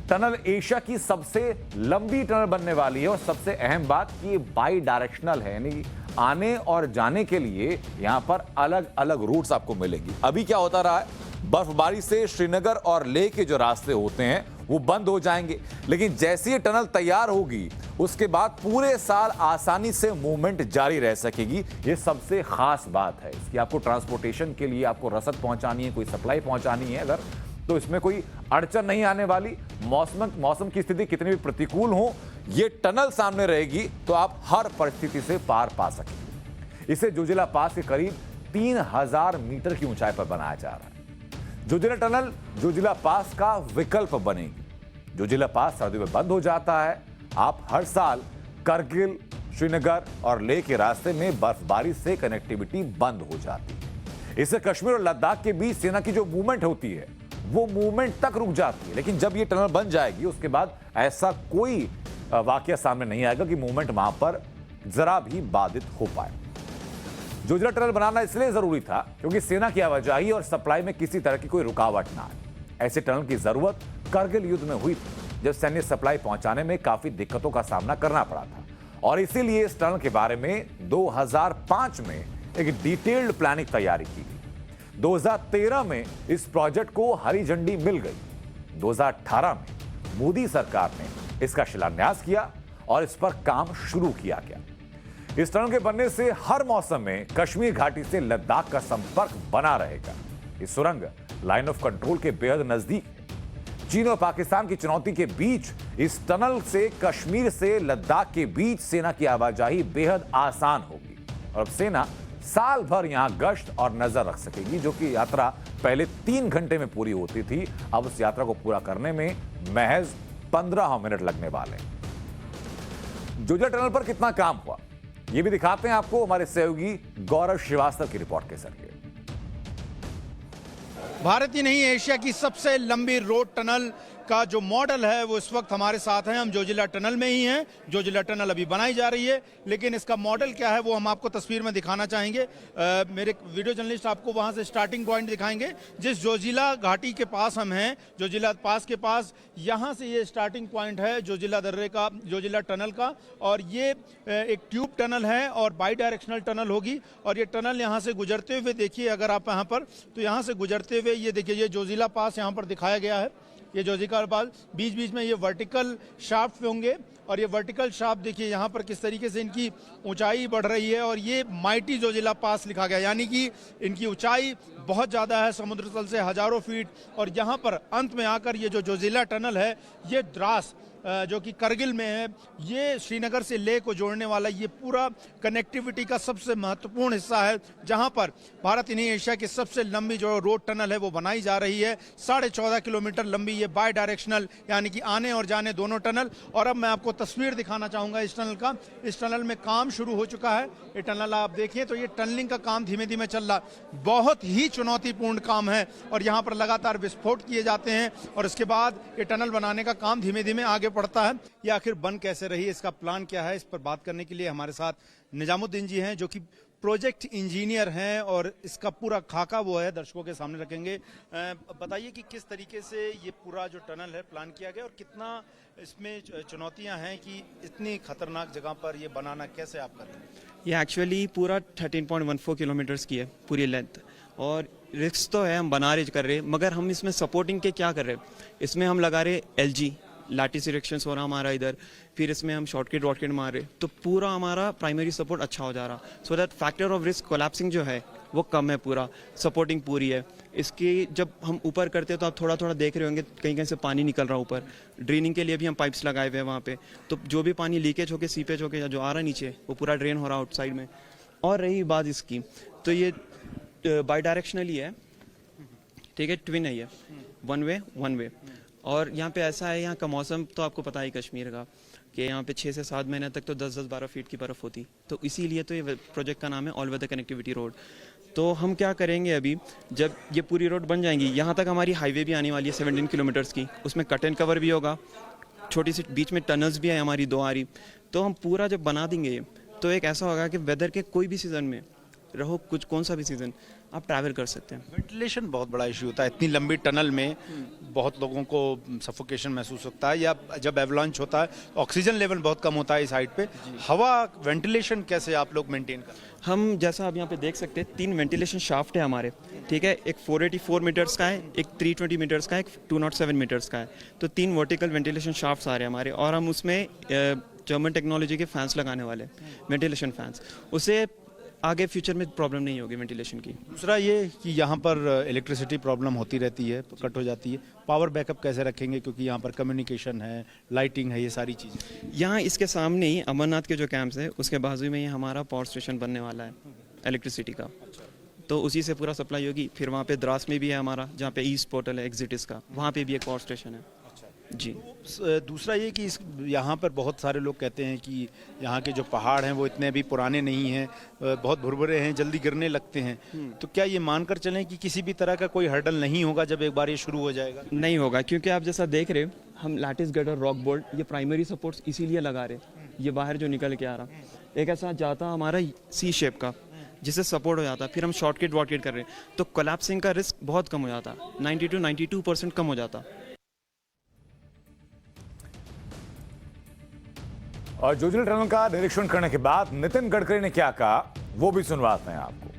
टनल एशिया की सबसे लंबी टनल बनने वाली है, और सबसे अहम बात कि ये बाई डायरेक्शनल है, यानी आने और जाने के लिए यहां पर अलग अलग रूट्स आपको मिलेंगी। अभी क्या होता रहा है, बर्फबारी से श्रीनगर और लेह के जो रास्ते होते हैं वो बंद हो जाएंगे, लेकिन जैसे ये टनल तैयार होगी उसके बाद पूरे साल आसानी से मूवमेंट जारी रह सकेगी। ये सबसे खास बात है इसकी। आपको ट्रांसपोर्टेशन के लिए आपको रसद पहुंचानी है, कोई सप्लाई पहुंचानी है अगर, तो इसमें कोई अड़चन नहीं आने वाली। मौसम की स्थिति कितनी भी प्रतिकूल हो, ये टनल सामने रहेगी तो आप हर परिस्थिति से पार पा सकेंगे। इसे जोजिला पास के करीब 3000 मीटर की ऊंचाई पर बनाया जा रहा है। जोजिला टनल जोजिला पास का विकल्प बनेगी। जोजिला पास सर्दियों में बंद हो जाता है, आप हर साल कारगिल, श्रीनगर और लेह के रास्ते में बर्फबारी से कनेक्टिविटी बंद हो जाती है। इससे कश्मीर और लद्दाख के बीच सेना की जो मूवमेंट होती है वो मूवमेंट तक रुक जाती है। लेकिन जब ये टनल बन जाएगी उसके बाद ऐसा कोई वाकया सामने नहीं आएगा कि मूवमेंट वहां पर जरा भी बाधित हो पाए। जोजिला टनल बनाना इसलिए जरूरी था क्योंकि सेना की आवाजाही और सप्लाई में किसी तरह की कोई रुकावट ना आए। ऐसे टनल की जरूरत कारगिल युद्ध में हुई थी, जब सैन्य सप्लाई पहुंचाने में काफी दिक्कतों का सामना करना पड़ा था, और इसीलिए इस टनल के बारे में 2005 में एक डिटेल्ड प्लानिंग तैयारी की गई। 2013 में इस प्रोजेक्ट को हरी झंडी मिल गई। 2018 में मोदी सरकार ने इसका शिलान्यास किया और इस पर काम शुरू किया गया। इस टनल के बनने से हर मौसम में कश्मीर घाटी से लद्दाख का संपर्क बना रहेगा। इस सुरंग लाइन ऑफ कंट्रोल के बेहद नजदीक है। चीन और पाकिस्तान की चुनौती के बीच इस टनल से कश्मीर से लद्दाख के बीच सेना की आवाजाही बेहद आसान होगी, और अब सेना साल भर यहां गश्त और नजर रख सकेगी। जो कि यात्रा पहले 3 घंटे में पूरी होती थी, अब उस यात्रा को पूरा करने में महज 15 मिनट लगने वाले हैं। जोजिला टनल पर कितना काम हुआ ये भी दिखाते हैं आपको हमारे सहयोगी गौरव श्रीवास्तव की रिपोर्ट के जरिए। भारत ही नहीं, एशिया की सबसे लंबी रोड टनल का जो मॉडल है वो इस वक्त हमारे साथ हैं। हम जोजिला टनल में ही हैं। जोजिला टनल अभी बनाई जा रही है, लेकिन इसका मॉडल क्या है वो हम आपको तस्वीर में दिखाना चाहेंगे। मेरे वीडियो जर्नलिस्ट आपको वहां से स्टार्टिंग पॉइंट दिखाएंगे। जिस जोजिला घाटी के पास हम हैं, जोजिला पास के पास, यहाँ से ये स्टार्टिंग पॉइंट है जोजिला दर्रे का, जोजिला टनल का। और ये एक ट्यूब टनल है और बाई डायरेक्शनल टनल होगी। और ये टनल यहाँ से गुजरते हुए देखिए, अगर आप यहाँ पर, तो यहाँ से गुजरते हुए ये देखिए, ये जोजिला पास यहाँ पर दिखाया गया है। ये जोजिला पास, बीच बीच में ये वर्टिकल शाफ्ट होंगे, और ये वर्टिकल शाफ्ट देखिए यहाँ पर किस तरीके से इनकी ऊंचाई बढ़ रही है। और ये माइटी जोजिला पास लिखा गया, यानी कि इनकी ऊंचाई बहुत ज़्यादा है, समुद्र तल से हजारों फीट। और यहाँ पर अंत में आकर ये जो जोजिला टनल है ये द्रास जो कि करगिल में है, ये श्रीनगर से लेह को जोड़ने वाला ये पूरा कनेक्टिविटी का सबसे महत्वपूर्ण हिस्सा है, जहां पर भारत ही नहीं एशिया की सबसे लंबी जो रोड टनल है वो बनाई जा रही है। 14.5 किलोमीटर लंबी ये बाई डायरेक्शनल यानी कि आने और जाने दोनों टनल। और अब मैं आपको तस्वीर दिखाना चाहूँगा इस टनल का। इस टनल में काम शुरू हो चुका है। ये टनल आप देखिए तो ये टनलिंग का काम धीमे धीमे चल रहा, बहुत ही चुनौतीपूर्ण काम है और यहाँ पर लगातार विस्फोट किए जाते हैं और इसके बाद ये टनल बनाने का काम धीमे धीमे आगे बढ़ता है। ये आखिर बन कैसे रही, इसका प्लान क्या है, इस पर बात करने के लिए हमारे साथ निजामुद्दीन जी हैं जो कि प्रोजेक्ट इंजीनियर हैं और इसका पूरा खाका वो है दर्शकों के सामने रखेंगे। बताइए कि किस तरीके से ये पूरा जो टनल है प्लान किया गया और कितना इसमें चुनौतियां हैं कि इतनी खतरनाक जगह पर ये बनाना कैसे आप कर रहे हैं? ये एक्चुअली पूरा 13.14 किलोमीटर्स की है पूरी लेंथ और रिस्क तो है, हम बना रहे कर रहे, मगर हम इसमें सपोर्टिंग के क्या कर रहे हैं, इसमें हम लगा रहे LG लाटिस इरेक्शंस हो रहा हमारा इधर, फिर इसमें हम शॉर्टकट वॉटकट मार रहे, तो पूरा हमारा प्राइमरी सपोर्ट अच्छा हो जा रहा, so that factor of risk collapsing जो है वो कम है, पूरा सपोर्टिंग पूरी है। इसकी जब हम ऊपर करते हैं तो आप थोड़ा थोड़ा देख रहे होंगे कहीं कहीं से पानी निकल रहा ऊपर, ड्रेनिंग के लिए भी हम पाइप्स लगाए हुए हैं वहाँ पे, तो जो भी पानी लीकेज होकर सीपेज होकर जो आ रहा नीचे वो पूरा ड्रेन हो रहा आउटसाइड में। और रही बात इसकी, तो ये बाई डायरेक्शनली है, ठीक है, ट्विन है ये, वन वे। और यहाँ पे ऐसा है, यहाँ का मौसम तो आपको पता है कश्मीर का कि यहाँ पे 6 से 7 महीने तक तो 10-12 फीट की बर्फ़ होती, तो इसीलिए तो ये प्रोजेक्ट का नाम है ऑल वेदर कनेक्टिविटी रोड। तो हम क्या करेंगे अभी, जब ये पूरी रोड बन जाएंगी, यहाँ तक हमारी हाईवे भी आने वाली है 17 किलोमीटर्स की, उसमें कट एंड कवर भी होगा, छोटी सी बीच में टनल्स भी है हमारी 2 आ रही, तो हम पूरा जब बना देंगे तो एक ऐसा होगा कि वेदर के कोई भी सीज़न में रहो, कुछ कौन सा भी सीज़न आप ट्रैवल कर सकते हैं। वेंटिलेशन बहुत बड़ा इशू होता है इतनी लंबी टनल में, बहुत लोगों को सफोकेशन महसूस होता है, या जब एवलांच होता है ऑक्सीजन लेवल बहुत कम होता है इस हाइट पे, हवा वेंटिलेशन कैसे आप लोग मेंटेन करते हैं? हम जैसा आप यहाँ पे देख सकते हैं 3 वेंटिलेशन शाफ्ट है हमारे, ठीक है, एक 484 मीटर्स का है, एक 320 मीटर्स का है, एक 207 मीटर्स का है, तो 3 वर्टिकल वेंटिलेशन शाफ्ट्स आ रहे हैं हमारे, और हम उसमें जर्मन टेक्नोलॉजी के फैंस लगाने वाले वेंटिलेशन फैंस, उससे आगे फ्यूचर में प्रॉब्लम नहीं होगी वेंटिलेशन की। दूसरा ये कि यहाँ पर इलेक्ट्रिसिटी प्रॉब्लम होती रहती है, कट हो जाती है, पावर बैकअप कैसे रखेंगे, क्योंकि यहाँ पर कम्युनिकेशन है, लाइटिंग है, ये सारी चीज़ें। यहाँ इसके सामने ही अमरनाथ के जो कैंप्स है उसके बाजू में ही हमारा पावर स्टेशन बनने वाला है इलेक्ट्रिसिटी का, तो उसी से पूरा सप्लाई होगी। फिर वहाँ पे द्रास में भी है हमारा, जहाँ पे ईस्ट पोर्टल है एग्जिट का, वहाँ पे भी एक पावर स्टेशन है जी। दूसरा ये कि यहाँ पर बहुत सारे लोग कहते हैं कि यहाँ के जो पहाड़ हैं वो इतने भी पुराने नहीं हैं, बहुत भुरभुरे हैं, जल्दी गिरने लगते हैं, तो क्या ये मानकर चलें कि किसी भी तरह का कोई हर्डल नहीं होगा जब एक बार ये शुरू हो जाएगा? नहीं होगा, क्योंकि आप जैसा देख रहे हम लैटिस गर्डर रॉक बोल्ट ये प्राइमरी सपोर्ट्स इसीलिए लगा रहे, ये बाहर जो निकल के आ रहा एक ऐसा जाता हमारा सी शेप का जिससे सपोर्ट हो जाता, फिर हम शॉर्टकट वॉटकट कर रहे हैं तो कोलैप्सिंग का रिस्क बहुत कम हो जाता, 90 to 92% कम हो जाता। और जोजिला टनल का निरीक्षण करने के बाद नितिन गडकरी ने क्या कहा वो भी सुनवाते हैं आपको।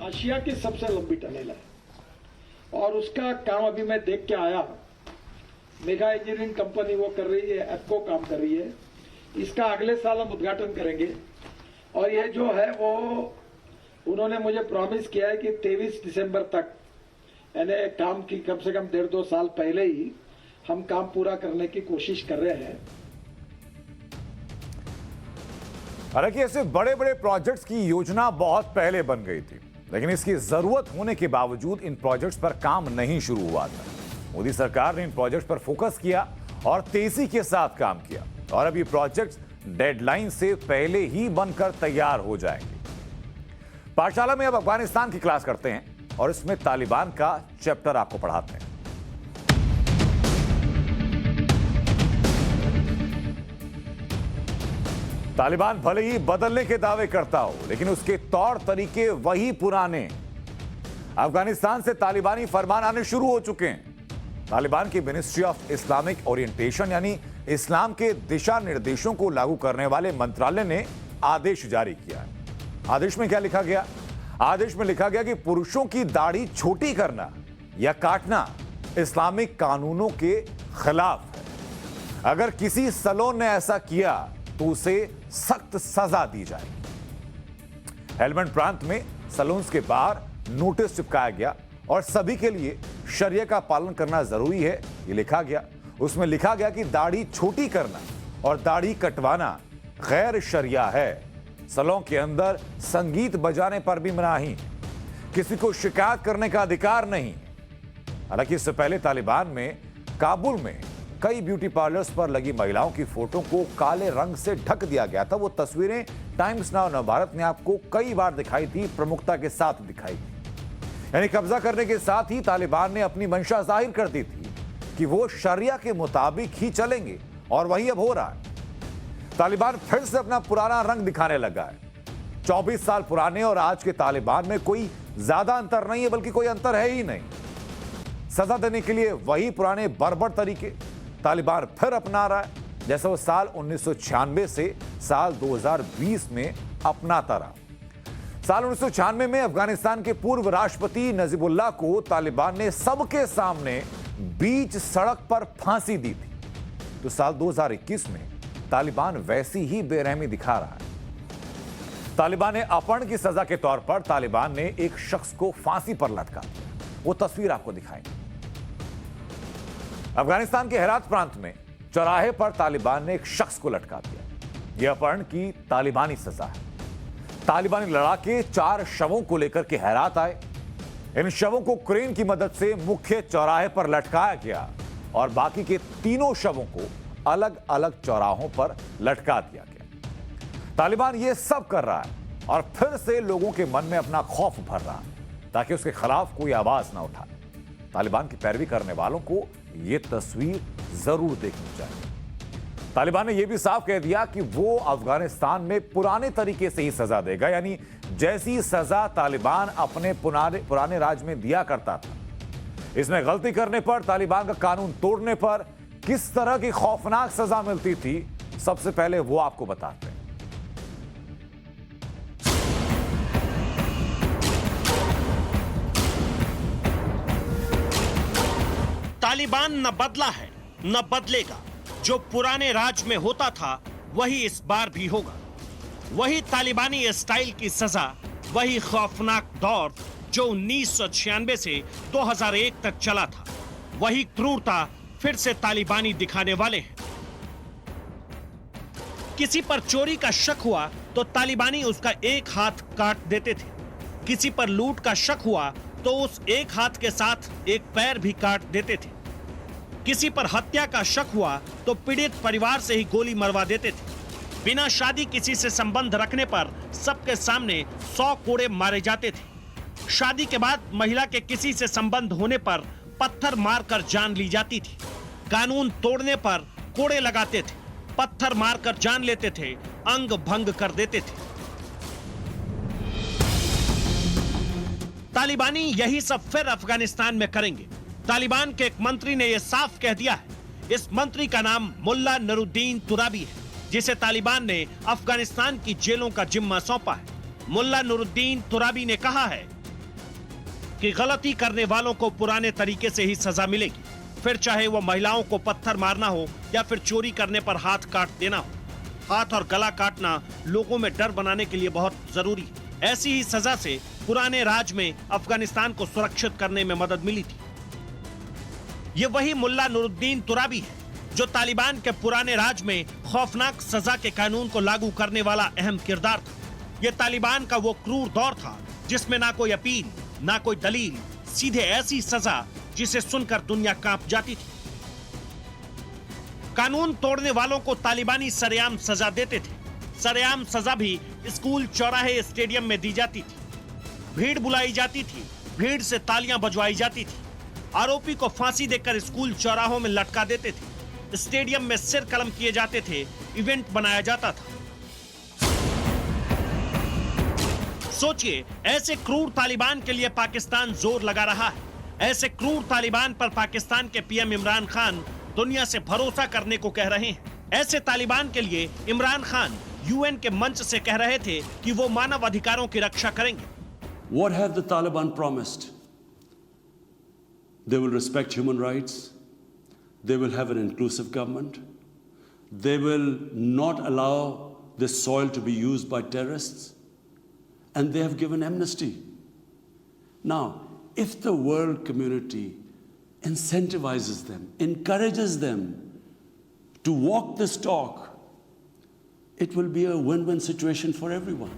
आशिया की सबसे लंबी टनल है और उसका काम अभी मैं देख के आया, मेगा इंजीनियरिंग कंपनी वो कर रही है, एप्को काम कर रही है, इसका अगले साल हम उद्घाटन करेंगे। और ये जो है वो उन्होंने मुझे प्रॉमिस किया है कि 23 दिसंबर तक, यानी काम की कम से कम 1.5-2 साल पहले ही हम काम पूरा करने की कोशिश कर रहे हैं। हालांकि ऐसे बड़े बड़े प्रोजेक्ट्स की योजना बहुत पहले बन गई थी, लेकिन इसकी जरूरत होने के बावजूद इन प्रोजेक्ट्स पर काम नहीं शुरू हुआ था। मोदी सरकार ने इन प्रोजेक्ट्स पर फोकस किया और तेजी के साथ काम किया और अब ये प्रोजेक्ट्स डेडलाइन से पहले ही बनकर तैयार हो जाएंगे। पाठशाला में अब अफगानिस्तान की क्लास करते हैं और इसमें तालिबान का चैप्टर आपको पढ़ाते हैं। तालिबान भले ही बदलने के दावे करता हो, लेकिन उसके तौर तरीके वही पुराने। अफगानिस्तान से तालिबानी फरमान आने शुरू हो चुके हैं। तालिबान की मिनिस्ट्री ऑफ इस्लामिक ओरिएंटेशन यानी इस्लाम के दिशा निर्देशों को लागू करने वाले मंत्रालय ने आदेश जारी किया है। आदेश में क्या लिखा गया? आदेश में लिखा गया कि पुरुषों की दाढ़ी छोटी करना या काटना इस्लामिक कानूनों के खिलाफ है। अगर किसी सलोन ने ऐसा किया तो उसे सख्त सजा दी जाएगी। हेलमंड प्रांत में सलून्स के बाहर नोटिस चिपकाया गया और सभी के लिए शरिया का पालन करना जरूरी है, ये लिखा गया। उसमें लिखा गया कि दाढ़ी छोटी करना और दाढ़ी कटवाना गैर शरिया है। सलों के अंदर संगीत बजाने पर भी मनाही, किसी को शिकायत करने का अधिकार नहीं। हालांकि इससे पहले तालिबान में काबुल में कई ब्यूटी पार्लर्स पर लगी महिलाओं की फोटो को काले रंग से ढक दिया गया था। वो तस्वीरें टाइम्स नाउ नवभारत ने आपको कई बार दिखाई थी, प्रमुखता के साथ दिखाई थी। यानी कब्जा करने के साथ ही तालिबान ने अपनी मंशा जाहिर कर दी थी कि वो शरिया के मुताबिक ही चलेंगे, और वही अब हो रहा है। तालिबान फिर से अपना पुराना रंग दिखाने लगा है। 24 साल पुराने और आज के तालिबान में कोई ज्यादा अंतर नहीं है, बल्कि कोई अंतर है ही नहीं। सजा देने के लिए वही पुराने बर्बर तरीके तालिबान फिर अपना रहा है, जैसे वो साल 1996 से साल 2020 में अपनाता रहा। साल 1996 में अफगानिस्तान के पूर्व राष्ट्रपति नजीबुल्लाह को तालिबान ने सबके सामने बीच सड़क पर फांसी दी थी। तो साल 2021 में तालिबान वैसी ही बेरहमी दिखा रहा है। तालिबान ने अपहरण की सजा के तौर पर तालिबान ने एक शख्स को फांसी पर लटका दिया। वो तस्वीर आपको दिखाएंगे। अफगानिस्तान के हेरात प्रांत में चौराहे पर तालिबान ने एक शख्स को लटका दिया। यह अपहरण की तालिबानी सजा है। तालिबानी लड़ाके 4 शवों को लेकर के हेरात आए। इन शवों को क्रेन की मदद से मुख्य चौराहे पर लटकाया गया और बाकी के 3 शवों को अलग अलग चौराहों पर लटका दिया गया। तालिबान यह सब कर रहा है और फिर से लोगों के मन में अपना खौफ भर रहा है ताकि उसके खिलाफ कोई आवाज ना उठाए। तालिबान की पैरवी करने वालों को यह तस्वीर जरूर देखनी चाहिए। तालिबान ने यह भी साफ कह दिया कि वो अफगानिस्तान में पुराने तरीके से ही सजा देगा, यानी जैसी सजा तालिबान अपने पुराने राज में दिया करता था। इसमें गलती करने पर, तालिबान का कानून तोड़ने पर किस तरह की खौफनाक सजा मिलती थी, सबसे पहले वो आपको बताते हैं। तालिबान न बदला है न बदलेगा। जो पुराने राज में होता था वही इस बार भी होगा। वही तालिबानी स्टाइल की सजा, वही खौफनाक दौर जो 1996 से 2001 तक चला था। वही क्रूरता फिर से तालिबानी दिखाने वाले हैं। किसी पर चोरी का शक हुआ तो तालिबानी उसका एक हाथ काट देते थे। किसी पर लूट का शक हुआ तो उस एक हाथ के साथ एक पैर भी काट देते थे। किसी पर हत्या का शक हुआ तो पीड़ित परिवार से ही गोली मरवा देते थे। बिना शादी किसी से संबंध रखने पर सबके सामने 100 कोड़े मारे जाते थे। शादी के बाद महिला के किसी से संबंध होने पर पत्थर मारकर जान ली जाती थी। कानून तोड़ने पर कोड़े लगाते थे, पत्थर मारकर जान लेते थे, अंग भंग कर देते थे। तालिबानी यही सब फिर अफगानिस्तान में करेंगे। तालिबान के एक मंत्री ने यह साफ कह दिया है। इस मंत्री का नाम मुल्ला नूरुद्दीन तुराबी है, जिसे तालिबान ने अफगानिस्तान की जेलों का जिम्मा सौंपा है। मुल्ला नूरुद्दीन तुराबी ने कहा है कि गलती करने वालों को पुराने तरीके से ही सजा मिलेगी, फिर चाहे वो महिलाओं को पत्थर मारना हो या फिर चोरी करने पर हाथ काट देना हो। हाथ और गला काटना लोगों में डर बनाने के लिए बहुत जरूरी है। ऐसी ही सजा से पुराने राज में अफगानिस्तान को सुरक्षित करने में मदद मिली थी। ये वही मुल्ला नूरुद्दीन तुराबी है जो तालिबान के पुराने राज में खौफनाक सजा के कानून को लागू करने वाला अहम किरदार था। यह तालिबान का वो क्रूर दौर था जिसमें ना कोई अपील, ना कोई दलील, सीधे ऐसी सजा जिसे सुनकर दुनिया कांप जाती थी। कानून तोड़ने वालों को तालिबानी सरेआम सजा देते थे। सरेआम सजा भी स्कूल, चौराहे, स्टेडियम में दी जाती थी। भीड़ बुलाई जाती थी, भीड़ से तालियां बजवाई जाती थी। आरोपी को फांसी देकर स्कूल, चौराहों में लटका देते थे। स्टेडियम में सिर कलम किए जाते थे, इवेंट बनाया जाता था। सोचिए, ऐसे क्रूर तालिबान के लिए पाकिस्तान जोर लगा रहा है। ऐसे क्रूर तालिबान पर पाकिस्तान के पीएम इमरान खान दुनिया से भरोसा करने को कह रहे हैं। ऐसे तालिबान के लिए इमरान खान यूएन के मंच से कह रहे थे कि वो मानव अधिकारों की रक्षा करेंगे। What have the Taliban promised? They will respect human rights. They will have an inclusive government. They will not allow this soil to be used by terrorists. And they have given amnesty. Now, if the world community incentivizes them, encourages them to walk this talk, it will be a win-win situation for everyone.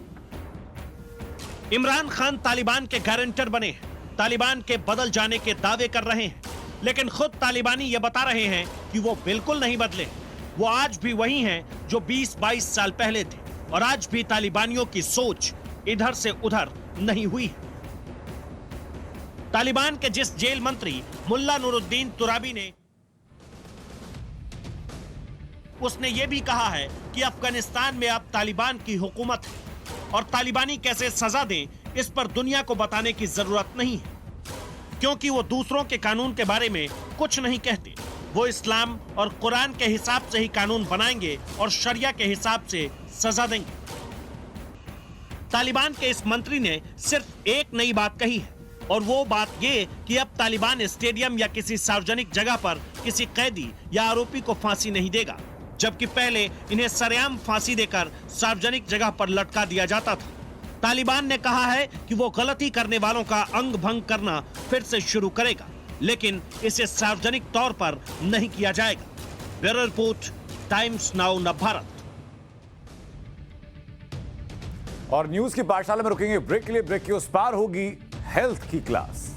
Imran Khan Taliban के guarantor बने, तालिबान के बदल जाने के दावे कर रहे हैं, लेकिन खुद तालिबानी ये बता रहे हैं कि वो बिल्कुल नहीं बदले। वो आज भी वही हैं जो 20-22 साल पहले थे और आज भी तालिबानियों की सोच इधर से उधर नहीं हुई है। तालिबान के जिस जेल मंत्री मुल्ला नूरुद्दीन तुराबी ने उसने ये भी कहा है कि अफगानिस्तान में अब तालिबान की हुकूमत है और तालिबानी कैसे सजा दें इस पर दुनिया को बताने की जरूरत नहीं है, क्योंकि वो दूसरों के कानून के बारे में कुछ नहीं कहते। वो इस्लाम और कुरान के हिसाब से ही कानून बनाएंगे और शरिया के हिसाब से सजा देंगे। तालिबान के इस मंत्री ने सिर्फ एक नई बात कही है और वो बात ये कि अब तालिबान स्टेडियम या किसी सार्वजनिक जगह पर किसी कैदी या आरोपी को फांसी नहीं देगा, जबकि पहले इन्हें सरेआम फांसी देकर सार्वजनिक जगह पर लटका दिया जाता था। तालिबान ने कहा है कि वो गलती करने वालों का अंग भंग करना फिर से शुरू करेगा, लेकिन इसे सार्वजनिक तौर पर नहीं किया जाएगा। Bureau report, times now Navbharat. और न्यूज की पाठशाला में रुकेंगे ब्रेक के लिए। ब्रेक के उस पार होगी हेल्थ की क्लास।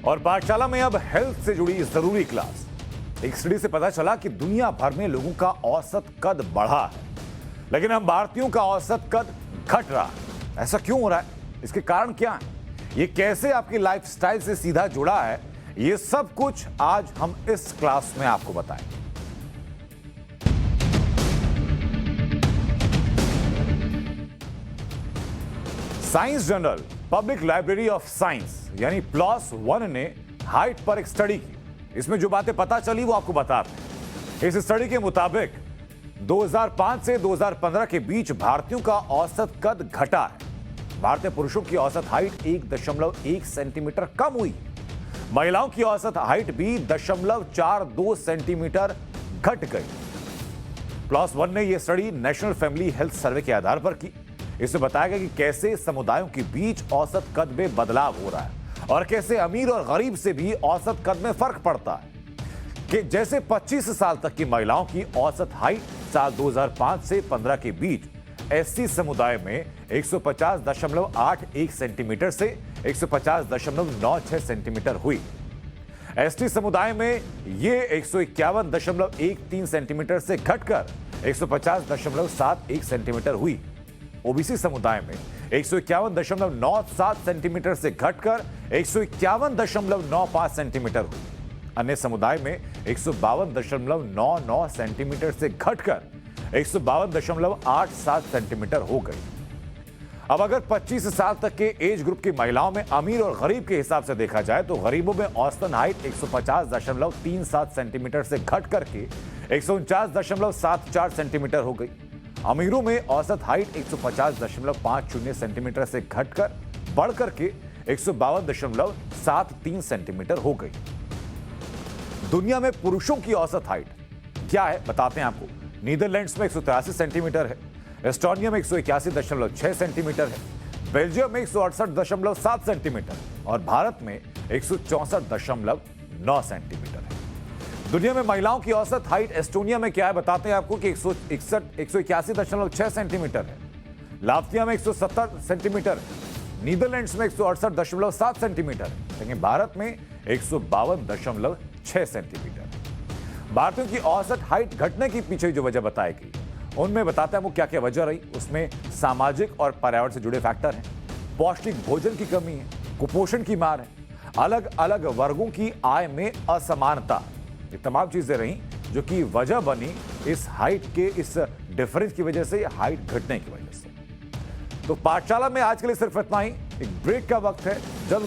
और पाठशाला में अब हेल्थ से जुड़ी जरूरी क्लास। एक स्टडी से पता चला कि दुनिया भर में लोगों का औसत कद बढ़ा है, लेकिन हम भारतीयों का औसत कद घट रहा है। ऐसा क्यों हो रहा है? इसके कारण क्या है? ये कैसे आपकी लाइफस्टाइल से सीधा जुड़ा है? ये सब कुछ आज हम इस क्लास में आपको बताएंगे। Science journal public library of science यानी PLOS ONE ने हाइट पर एक स्टडी की। इसमें जो बातें पता चली वो आपको बताते हैं। इस स्टडी के मुताबिक 2005 से 2015 के बीच भारतीयों का औसत कद घटा है। भारतीय पुरुषों की औसत हाइट 1.1 सेंटीमीटर कम हुई। महिलाओं की औसत हाइट भी 0.42 सेंटीमीटर घट गई। PLOS ONE ने यह study national family health survey के आधार पर की। इसमें बताया गया कि कैसे समुदायों के बीच औसत कद में बदलाव हो रहा है और कैसे अमीर और गरीब से भी औसत कद में फर्क पड़ता है। कि जैसे 25 साल तक की महिलाओं की औसत हाइट साल 2005 से 15 के बीच SC समुदाय में 150.81 सेंटीमीटर से 150.96 सेंटीमीटर हुई। ST समुदाय में ये 151.13 सेंटीमीटर से घटकर 150.71 सेंटीमीटर हुई। OBC समुदाय में 151.97 सेंटीमीटर से घटकर 151.95 सेंटीमीटर हुई। अन्य समुदाय में 152.99 सेंटीमीटर से घटकर 152.87 सेंटीमीटर हो गई। अब अगर 25 साल तक के एज ग्रुप की महिलाओं में अमीर और गरीब के हिसाब से देखा जाए तो गरीबों में औसतन हाइट 150.37 सेंटीमीटर से घट करके 149.74 सेंटीमीटर हो गई। अमीरों में औसत हाइट 150.50 सेंटीमीटर से घटकर बढ़कर के 152.73 सेंटीमीटर हो गई। दुनिया में पुरुषों की औसत हाइट क्या है बताते हैं आपको। नीदरलैंड्स में 183 सेंटीमीटर है, एस्टोनिया में 181.6 सेंटीमीटर है, बेल्जियम में 168.7 सेंटीमीटर और भारत में 164.9 सेंटीमीटर है। दुनिया में महिलाओं की औसत हाइट एस्टोनिया में क्या है बताते हैं आपको कि 181.6 सेंटीमीटर है, लात्विया में 170 सेंटीमीटर है, नीदरलैंड्स में 168.7 सेंटीमीटर है, लेकिन भारत में 152.6 सेंटीमीटर है। भारतीयों की औसत हाइट घटने की पीछे जो वजह बताई गई उनमें बताते हैं वो क्या क्या वजह रही। उसमें सामाजिक और पर्यावरण से जुड़े फैक्टर हैं, पौष्टिक भोजन की कमी है, कुपोषण की मार है, अलग अलग वर्गों की आय में असमानता, ये तमाम चीजें रही जो कि वजह बनी इस हाइट के इस डिफरेंस की वजह से, हाइट घटने की वजह से। तो पाठशाला में आज के लिए सिर्फ इतना ही। एक ब्रेक का वक्त है, जल्द